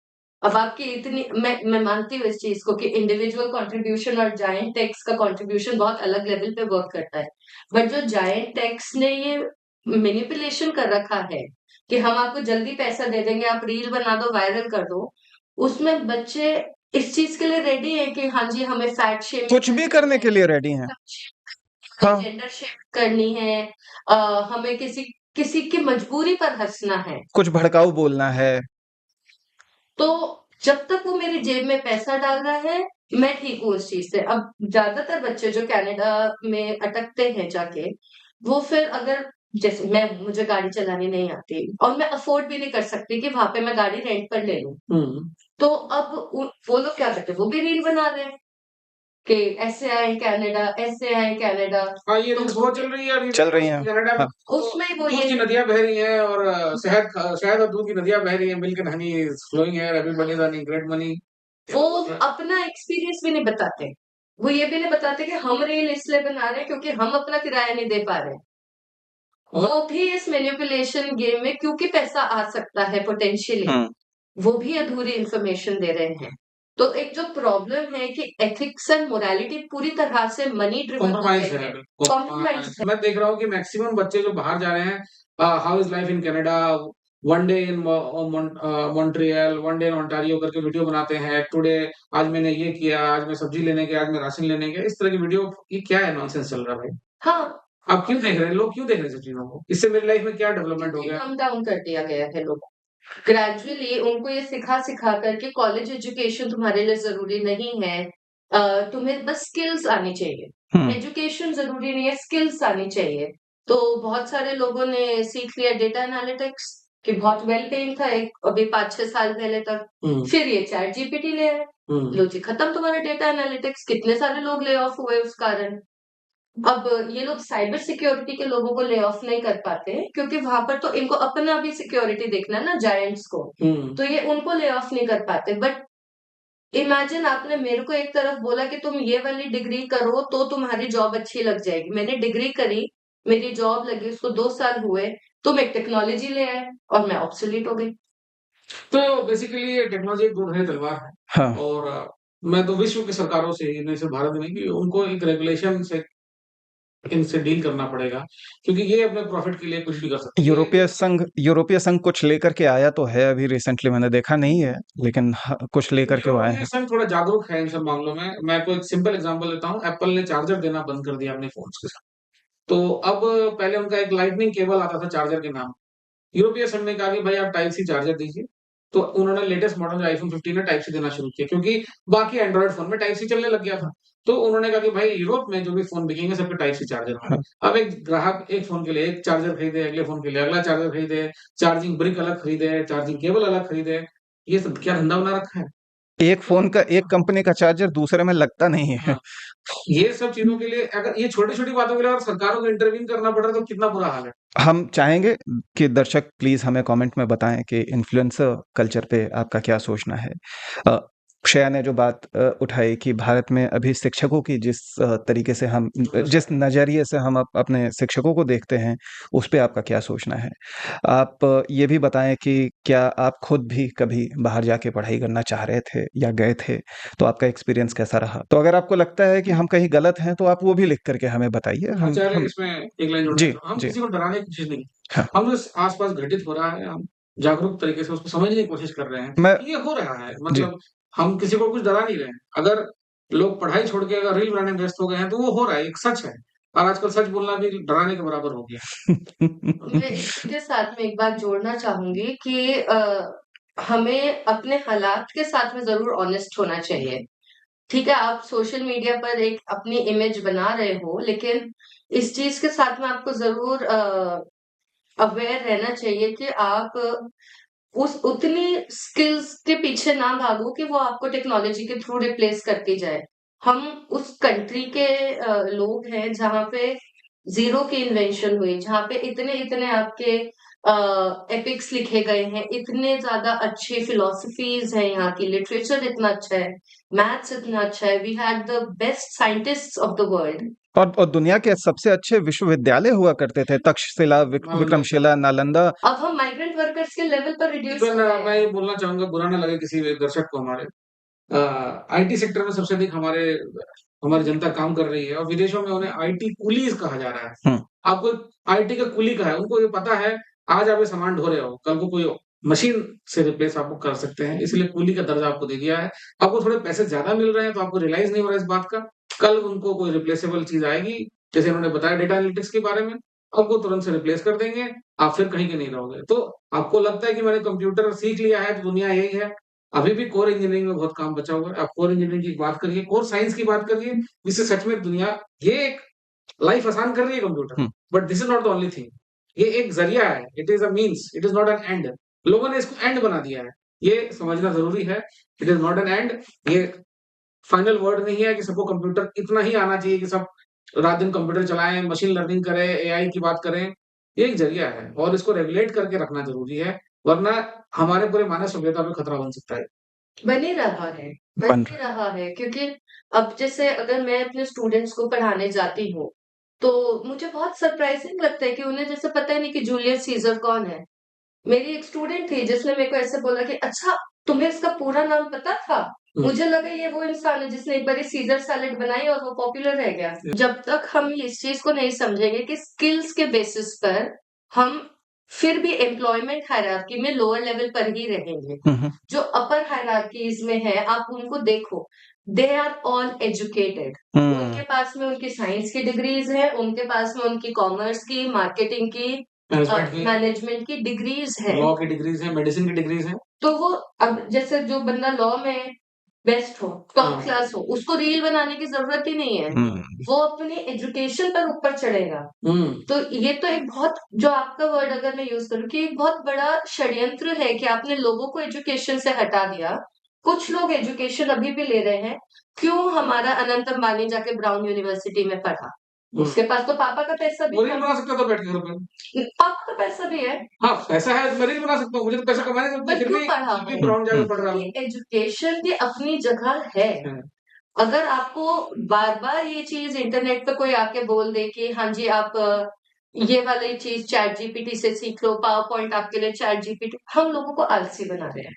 अब आपकी इतनी मैं मानती हूँ इस चीज को कि इंडिविजुअल कंट्रीब्यूशन और जायंट टेक्स का कंट्रीब्यूशन बहुत अलग लेवल पे वर्क करता है, बट जो जायंट टेक्स ने ये मैनिपुलेशन कर रखा है कि हम आपको जल्दी पैसा दे देंगे, आप रील बना दो, वायरल कर दो, उसमें बच्चे इस चीज के लिए रेडी है कि हाँ जी हमें फैट शेमिंग कुछ भी करने के लिए रेडी हैं। हाँ। जेंडर शेमिंग करनी है, हमें किसी किसी की मजबूरी पर हंसना है। कुछ भड़काऊ बोलना है। तो जब तक वो मेरी जेब में पैसा डाल रहा है मैं ठीक हूँ उस चीज से। अब ज्यादातर बच्चे जो कनाडा में अटकते हैं जाके, वो फिर अगर जैसे मुझे गाड़ी चलानी नहीं आती और मैं अफोर्ड भी नहीं कर सकती कि वहां पे मैं गाड़ी रेंट पर ले लूं, तो अब वो लोग क्या करते हैं, वो भी रील बना रहे हैं कि ऐसे आए कनाडा, ऐसे आए कनाडा। हाँ, ये तो रील्स बहुत चल रही है अभी चल रही हैं। कनाडा में। हाँ। उसमें वो दूध ये की नदियां बह रही हैं और शहद और दूध की नदियां बह रही हैं, milk and honey is flowing here, everybody is earning great money. वो अपना एक्सपीरियंस भी नहीं बताते, वो ये भी नहीं बताते कि हम रील इसलिए बना रहे हैं क्योंकि हम अपना किराया नहीं दे पा रहे, वो भी इस मैनिपुलेशन गेम में क्योंकि पैसा आ सकता है पोटेंशियली, वो भी अधूरी इंफॉर्मेशन दे रहे हैं। तो एक जो प्रॉब्लम है कि एथिक्स एंड मोरालिटी पूरी तरह से मनी ड्रिवन कॉम्प्रोमाइज है। कॉम्प्रोमाइज है। मैं देख रहा हूँ कि मैक्सिमम बच्चे जो बाहर जा रहे हैं, how is life in Canada, one day in Montreal, one day in Ontario करके वीडियो बनाते हैं। टुडे आज मैंने ये किया, आज मैं सब्जी लेने गया, आज मैं राशन लेने गया, इस तरह की वीडियो। ये क्या है, नॉनसेंस चल रहा है भाई। हाँ, आप क्यों देख रहे हैं, लोग क्यों देख रहे हैं सब चीजों को? इससे मेरी लाइफ में क्या डेवलपमेंट हो गया? कम डाउन कर दिया गया है लोगों, ग्रेजुअली उनको ये सिखा सिखा करके कॉलेज एजुकेशन तुम्हारे लिए जरूरी नहीं है, तुम्हें बस स्किल्स आनी चाहिए। एजुकेशन जरूरी नहीं है, स्किल्स आनी चाहिए। तो बहुत सारे लोगों ने सीख लिया डेटा एनालिटिक्स कि बहुत वेल पेइंग था एक अभी 5-6 साल पहले तक, फिर ये चैट जीपीटी ले आए, लो जी खत्म तुम्हारा डेटा एनालिटिक्स। कितने सारे लोग ले ऑफ हुए उस कारण। अब ये लोग साइबर सिक्योरिटी के लोगों को ले ऑफ नहीं कर पाते क्योंकि वहां पर तो इनको अपना भी सिक्योरिटी देखना है ना, जायंट्स को, तो ये उनको ले ऑफ नहीं कर पाते। बट इमेजिन आपने मेरे को एक तरफ बोला कि तुम ये वाली डिग्री करो तो तुम्हारी जॉब अच्छी लग जाएगी, मैंने डिग्री करी, मेरी जॉब लगी, उसको 2 साल हुए, तुम एक टेक्नोलॉजी ले आए और मैं ऑब्सोलीट हो गई। तो बेसिकली टेक्नोलॉजी एक दो-धारी तलवार है। हाँ। और मैं तो विश्व की सरकारों से ही, नहीं सिर्फ भारत में, कि उनको एक रेगुलेशन से इनसे डील करना पड़ेगा, क्योंकि ये अपने प्रॉफिट के लिए कुछ भी कर सकते हैं। यूरोपीय संघ कुछ लेकर के आया तो है, अभी रिसेंटली मैंने देखा नहीं है, लेकिन कुछ लेकर के वो आए यूरोपीय हैं। संघ थोड़ा जागरूक है इन सब मामलों में। मैं आपको एक सिंपल एग्जांपल देता हूँ, एप्पल ने चार्जर देना बंद कर दिया अपने फोन्स के साथ। तो अब पहले उनका एक लाइटनिंग केबल आता था चार्जर के नाम। यूरोपीय संघ ने कहा कि भाई आप टाइप सी चार्जर दीजिए। तो उन्होंने लेटेस्ट मॉडल जो आईफोन 15 है टाइप सी देना शुरू किया, क्योंकि बाकी एंड्रॉइड फोन में टाइप सी चलने लग गया था। तो उन्होंने कहा कि भाई यूरोप में जो भी फ़ोन बिकेंगे सबके टाइप सी चार्जर होंगे। अब एक ग्राहक एक फ़ोन के लिए एक चार्जर खरीदे, अगले फ़ोन के लिए अगला चार्जर खरीदे, चार्जिंग ब्रिक अलग खरीदे, चार्जिंग केबल अलग खरीदे। ये सब क्या धंधा बना रखा है? एक फ़ोन का एक कंपनी का चार्जर दूसरे में लगता नहीं है। हाँ, ये सब चीज़ों के लिए अगर ये छोटी-छोटी बातों के लिए अगर सरकारों को इंटरवीन करना पड़ रहा है तो कितना बुरा हाल है। हम चाहेंगे कि दर्शक प्लीज़ हमें कमेंट में बताएँ कि इन्फ्लुएंसर कल्चर पे आपका क्या सोचना है। अ, श्रेया ने जो बात उठाई कि भारत में अभी शिक्षकों की जिस तरीके से हम जिस नज़रिए से हम अपने शिक्षकों को देखते हैं, उस पे आपका क्या सोचना है? आप ये भी बताएँ कि क्या आप खुद भी कभी बाहर जाके पढ़ाई करना चाह रहे थे या गए थे? तो आपका एक्सपीरियंस कैसा रहा? तो अगर आपको लगता है कि हम कहीं गलत हैं, तो आप वो भी लिख कर के हमें बताइए। आचार्य हम इसमें एक लाइन जोड़ना जी, चाहूँगा, हम जी। किसी को डराने की कोशिश नहीं, हाँ, हम बस आस-पास घटित हो रहा है, हम जागरूक तरीके से उसको समझने की कोशिश कर रहे हैं मैं कि ये हो रहा है। जी। मतलब हम किसी को कुछ डरा नहीं रहे हैं। अगर लोग पढ़ाई छोड़ के अगर रील बनाने में व्यस्त हो गए हैं, तो वो हो रहा है, एक सच है। और आजकल सच बोलना भी डराने के बराबर हो गया मैं इसी के साथ में एक बात जोड़ना चाहूँगी कि हमें अपने हालात के साथ में ज़रूर ऑनेस्ट होना चाहिए। ठीक है, आप सोशल मीडिया पर एक अपनी इमेज बना रहे हो, लेकिन इस चीज़ के साथ में आपको ज़रूर अवेयर रहना चाहिए कि आप उस उतनी स्किल्स के पीछे ना भागो कि वो आपको टेक्नोलॉजी के थ्रू रिप्लेस करती जाए। हम उस कंट्री के लोग हैं जहाँ पे ज़ीरो की इन्वेंशन हुई, जहाँ पे इतने-इतने आपके एपिक्स लिखे गए हैं, इतने ज़्यादा अच्छे फिलॉसफीज़ हैं यहाँ की, लिटरेचर इतना अच्छा है, मैथ्स इतना अच्छा है, we had the best scientists of the world. और दुनिया के सबसे अच्छे विश्वविद्यालय हुआ करते थे, तक्षशिला, नालंदा विक्रमशिला, नालंदा। अब हम माइग्रेंट वर्कर्स के लेवल पर रिड्यूस इवन हो गए मैं हैं। ये बोलना चाहूँगा, बुरा ना लगे किसी भी दर्शक को हमारे आईटी सेक्टर में सबसे अधिक हमारी जनता काम कर रही है और विदेशों में उन्हें आईटी कूलीज कहा जा रहा है। हुँ, आपको आईटी का कूली कहा है, उनको ये पता है आज आप ये सामान ढो रहे हो, कल को कोई मशीन से रिप्लेस आपको कर सकते हैं, इसलिए कूली का दर्जा आपको दे दिया है। आपको थोड़े पैसे ज़्यादा मिल रहे हैं, तो आपको रियलाइज़ नहीं हो रहा है इस बात का। कल उनको कोई रिप्लेसेबल चीज़ आएगी, जैसे उन्होंने बताया डेटा एनालिटिक्स के बारे में, आपको तुरंत से रिप्लेस कर देंगे, आप फिर कहीं के नहीं रहोगे। तो आपको लगता है कि मैंने कंप्यूटर सीख लिया है, तो दुनिया यही है। अभी भी कोर इंजीनियरिंग में बहुत काम बचा हुआ है। आप कोर इंजीनियरिंग की बात करिए, कोर साइंस की बात करिए, जिससे सच में दुनिया ये एक लाइफ आसान कर रही है computer, hmm, but this is not the only thing. ये एक ज़रिया है, it is a means, it is not an and. लोगों ने इसको एंड बना दिया है। ये समझना ज़रूरी है, it is not an and. ये फाइनल वर्ड नहीं है कि सबको कंप्यूटर इतना ही आना चाहिए कि सब रात-दिन कंप्यूटर चलाएँ, मशीन लर्निंग करें, एआई की बात करें। ये एक ज़रिया है और इसको रेगुलेट करके रखना ज़रूरी है, वरना हमारे पूरे मानव सभ्यता पे खतरा बन सकता है। बन ही रहा है, बन बन ही रहा है क्योंकि अब जैसे अगर मैं अपने स्टूडेंट्स को पढ़ाने जाती हूँ, तो मुझे बहुत सरप्राइज़िंग लगता है कि उन्हें जैसे पता ही नहीं कि जूलियस सीज़र कौन है। मेरी एक स्टूडेंट थी जिसने मेरे को ऐसे बोला कि अच्छा तुम्हें इसका पूरा नाम पता था? हुँ, मुझे लगा ये वो इंसान है जिसने एक बारी सीज़र सैलेड बनाई और वो पॉपुलर रह गया। जब तक हम इस चीज़ को नहीं समझेंगे कि स्किल्स के बेसिस पर हम फिर भी एम्प्लॉयमेंट हायरार्की में लोअर लेवल पर ही रहेंगे। हुँ, हुँ, जो अपर हायरार्कीज़ में है, आप उनको देखो, दे आर ऑल एजुकेटेड। उनके हुँ, पास में उनकी साइंस की डिग्रीज़ हैं, उनके पास में उनकी कॉमर्स की, मार्केटिंग की, मैनेजमेंट की, मैनेजमेंट की डिग्रीज़ हैं। लॉ की डिग्रीज़ हैं, मेडिसिन की डिग्रीज़ हैं। तो वो अब जैसे जो बंदा लॉ में बेस्ट हो, टॉप हाँ, क्लास हो, उसको रील बनाने की ज़रूरत ही नहीं है। हुँ, वो अपनी एजुकेशन पर ऊपर चढ़ेगा। हुँ, तो ये तो एक बहुत जो आपका वर्ड अगर मैं यूज़ करूँ कि एक बहुत बड़ा षड्यंत्र है कि आपने लोगों को एजुकेशन से हटा दिया। कुछ लोग एजुकेशन अभी भी ले रहे हैं। क्यों हमारा अनंत अंबानी जाके ब्राउन यूनिवर्सिटी में पढ़ा? हुँ। उसके पास तो पापा का पैसा भी वो रील था। बना सकता था बैठ के घर पे। पापा का पैसा भी है। हाँ, पैसा है तो मैं रील बना सकता हूँ, मुझे तो पैसा कमाने ज़रूरत नहीं, बट क्यों पढ़ा फिर भी वो? हुँ, ग्राउंड जाके हुँ, पढ़ रहा हूँ। क्योंकि एजुकेशन भी अपनी जगह है। है। अगर आपको बार-बार ये चीज़ इंटरनेट पे कोई आके बोल दे कि हाँ जी आप ये वाली चीज़ चैट जीपीटी से सीख लो, पावर पॉइंट आपके लिए चैट जीपीटी हम लोगों को आलसी बना रहे हैं।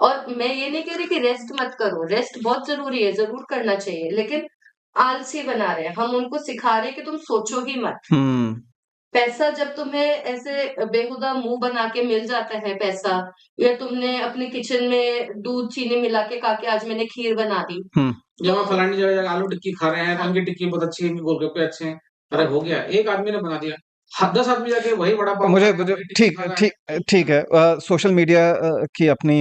और मैं ये नहीं कह रही कि रेस्ट मत करो, रेस्ट बहुत ज़रूरी है, ज़रूर करना चाहिए, लेकिन आलसी बना रहे हैं। हम उनको सिखा रहे हैं कि तुम सोचो ही मत। हुँ, पैसा जब तुम्हें ऐसे बेहुदा मुँह बना के मिल जाता है पैसा या तुमने अपने किचन में दूध चीनी मिला के कहा कि आज मैंने खीर बना दी, हुँ, जब तो हम फलानी जगह आलू टिक्की खा रहे हैं, तो हाँ, इनकी टिक्की बहुत अच्छी है, इनके गोलगप्पे अच्छे हैं। अरे हाँ, हो गया, एक आदमी ने बना दिया। 10 आदमी जाके वही वड़ा पाव मुझे खाएगा, वही टिक्की ठीक खाएगा। ठीक ठीक है। सोशल मीडिया की अपनी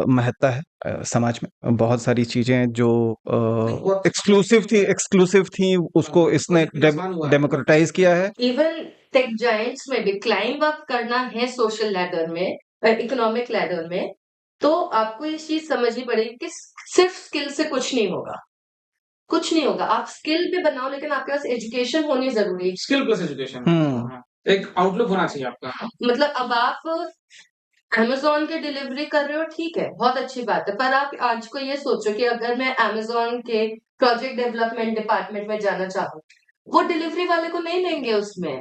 महत्ता है समाज में। बहुत सारी चीजें जो नहीं, वो एक्सक्लूसिव थी उसको इसने काफी आसान हुआ है। डेमोक्रेटाइज किया है। इवन टेक जायंट्स में भी क्लाइंब अप करना है सोशल लैडर में, इकोनॉमिक लैडर में, तो आपको ये चीज समझनी पड़ेगी कि सिर्फ स्किल से कुछ नहीं होगा। कुछ नहीं होगा, आप स्किल भी बनाओ, लेकिन आपके पास एजुकेशन होनी जरूरी है। स्किल प्लस एजुकेशन, एक आउटलुक होना चाहिए आपका। मतलब अब आप अमेज़न की डिलीवरी कर रहे हो, ठीक है, बहुत अच्छी बात है। पर आप आज को ये सोचो कि अगर मैं अमेज़न के प्रोजेक्ट डेवलपमेंट डिपार्टमेंट में जाना चाहूँ, वो डिलीवरी वाले को नहीं लेंगे उसमें,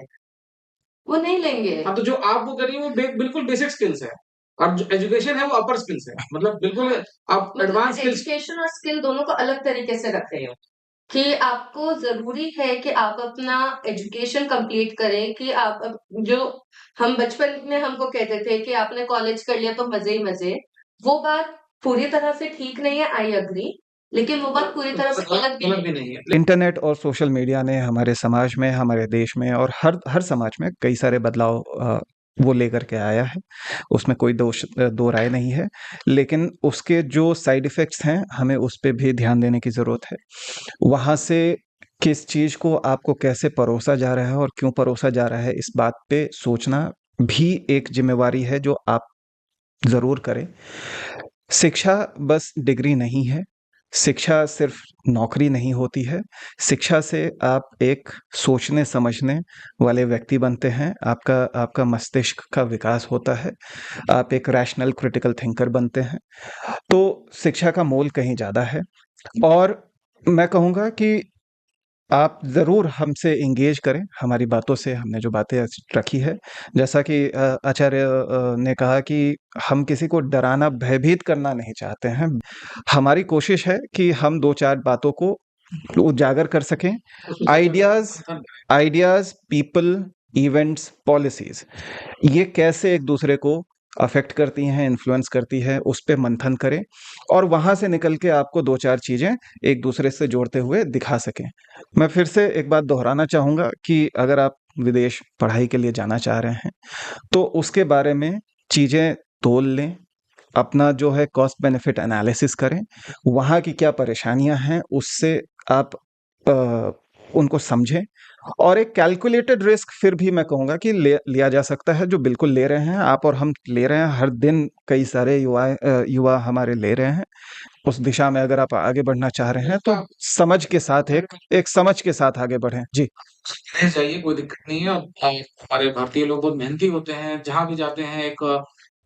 वो नहीं लेंगे। हाँ, तो जो आप वो करिए वो बिल्कुल बेसिक स्किल्स है, और जो एजुकेशन है वो अपर स्किल्स है, मतलब बिल्कुल आप मतलब एडवांस स्किल्स। एजुकेशन और स्किल दोनों को अलग तरीके से रख रहे हो कि आपको ज़रूरी है कि आप अपना एजुकेशन कंप्लीट करें, कि आप जो हम बचपन में हमको कहते थे कि आपने कॉलेज कर लिया तो मज़े ही मज़े, वो बात पूरी तरह से ठीक नहीं है, आई एग्री, लेकिन वो बात पूरी तरह से गलत भी नहीं है। इंटरनेट और सोशल मीडिया ने हमारे समाज में, हमारे देश में और हर समाज में कई सारे बदलाव वो लेकर के आया है। उसमें कोई दो राय नहीं है, लेकिन उसके जो साइड इफ़ेक्ट्स हैं, हमें उस पे भी ध्यान देने की ज़रूरत है। वहाँ से किस चीज़ को आपको कैसे परोसा जा रहा है और क्यों परोसा जा रहा है, इस बात पे सोचना भी एक ज़िम्मेवारी है जो आप ज़रूर करें। शिक्षा बस डिग्री नहीं है, शिक्षा सिर्फ नौकरी नहीं होती है। शिक्षा से आप एक सोचने समझने वाले व्यक्ति बनते हैं, आपका मस्तिष्क का विकास होता है, आप एक रैशनल क्रिटिकल थिंकर बनते हैं। तो शिक्षा का मोल कहीं ज़्यादा है, और मैं कहूँगा कि आप ज़रूर हमसे एंगेज करें, हमारी बातों से हमने जो बातें रखी है। जैसा कि आचार्य ने कहा कि हम किसी को डराना, भयभीत करना नहीं चाहते हैं। हमारी कोशिश है कि हम 2-4 बातों को उजागर कर सकें। आइडियाज़, पीपल, इवेंट्स, पॉलिसीज़, ये कैसे एक दूसरे को अफेक्ट करती हैं, इन्फ्लुएंस करती है, उस पे मंथन करें और वहाँ से निकल के आपको 2-4 चीज़ें एक दूसरे से जोड़ते हुए दिखा सकें। मैं फिर से एक बात दोहराना चाहूँगा कि अगर आप विदेश पढ़ाई के लिए जाना चाह रहे हैं, तो उसके बारे में चीज़ें तोल लें, अपना जो है कॉस्ट बेनिफिट एनालिसिस करें, वहाँ की क्या परेशानियाँ हैं, उससे आप उनको समझें, और एक कैलकुलेटेड रिस्क फिर भी मैं कहूँगा कि लिया जा सकता है, जो बिल्कुल ले रहे हैं आप और हम ले रहे हैं, हर दिन कई सारे युवा हमारे ले रहे हैं। उस दिशा में अगर आप आगे बढ़ना चाह रहे हैं, तो समझ के साथ एक समझ के साथ आगे बढ़ें। जी। चाहिए, कोई दिक्कत नहीं है। और हमारे भारतीय लोग बहुत मेहनती होते हैं, जहाँ भी जाते हैं एक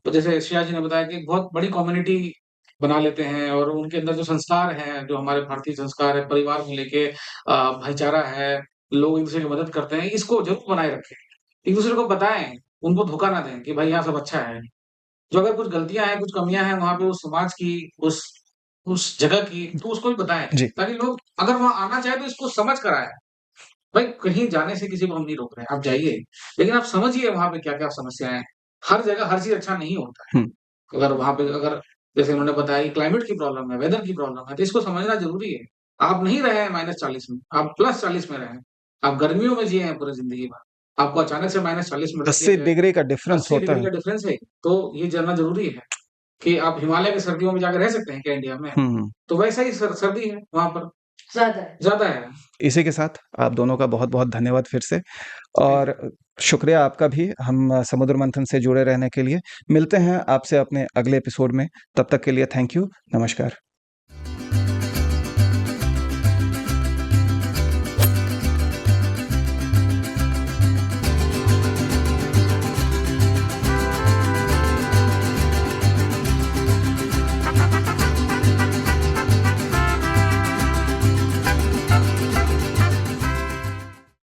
तो जैसे श्रेया जी ने बताया कि एक बहुत बड़ी कम्युनिटी बना लेते हैं, और उनके अंदर जो संस्कार हैं, जो हमारे भारतीय संस्कार है, परिवार को लेके भाईचारा है, लोग एक-दूसरे की मदद करते हैं, इसको ज़रूर बनाए रखें। एक-दूसरे को बताएँ, उनको धोखा ना दें कि भाई यहाँ सब अच्छा है। जो अगर कुछ गलतियाँ हैं, कुछ कमियाँ हैं वहाँ पे उस समाज की, उस जगह की, तो उसको भी बताएँ, जी। ताकि लोग अगर वहाँ आना चाहें तो इसको समझ कर आएँ। भाई कहीं जाने से किसी को हम नहीं रोक रहे हैं, आप जाइए, लेकिन आप समझिए वहाँ पे क्या-क्या समस्याएँ हैं। हर जगह हर चीज़ अच्छा नहीं होता है। हुँ। अगर वहाँ पे अगर जैसे उन्होंने बताया कि क्लाइमेट की प्रॉब्लम है, वेदर की प्रॉब्लम है, तो इसको समझना ज़रूरी है। आप नहीं रहे हैं -40 में, आप +40 में रहे हैं। आप गर्मियों में जिए हैं पूरी ज़िंदगी भर। आपको अचानक से -40 में रख 80 दिया जाए, डिग्री का डिफरेंस 80 होता डिग्री है। का डिफरेंस है, तो ये जानना ज़रूरी है कि आप हिमालय की सर्दियों में जाके रह सकते हैं क्या इंडिया में? हुँ। तो वैसा ही सर्दी है वहाँ पर, ज़्यादा है। ज़्यादा है। इसी के साथ आप दोनों का बहुत-बहुत धन्यवाद फिर से, और शुक्रिया आपका भी हम समुद्र मंथन से जुड़े रहने के लिए। मिलते हैं आपसे अपने अगले एपिसोड में, तब तक के लिए थैंक यू, नमस्कार।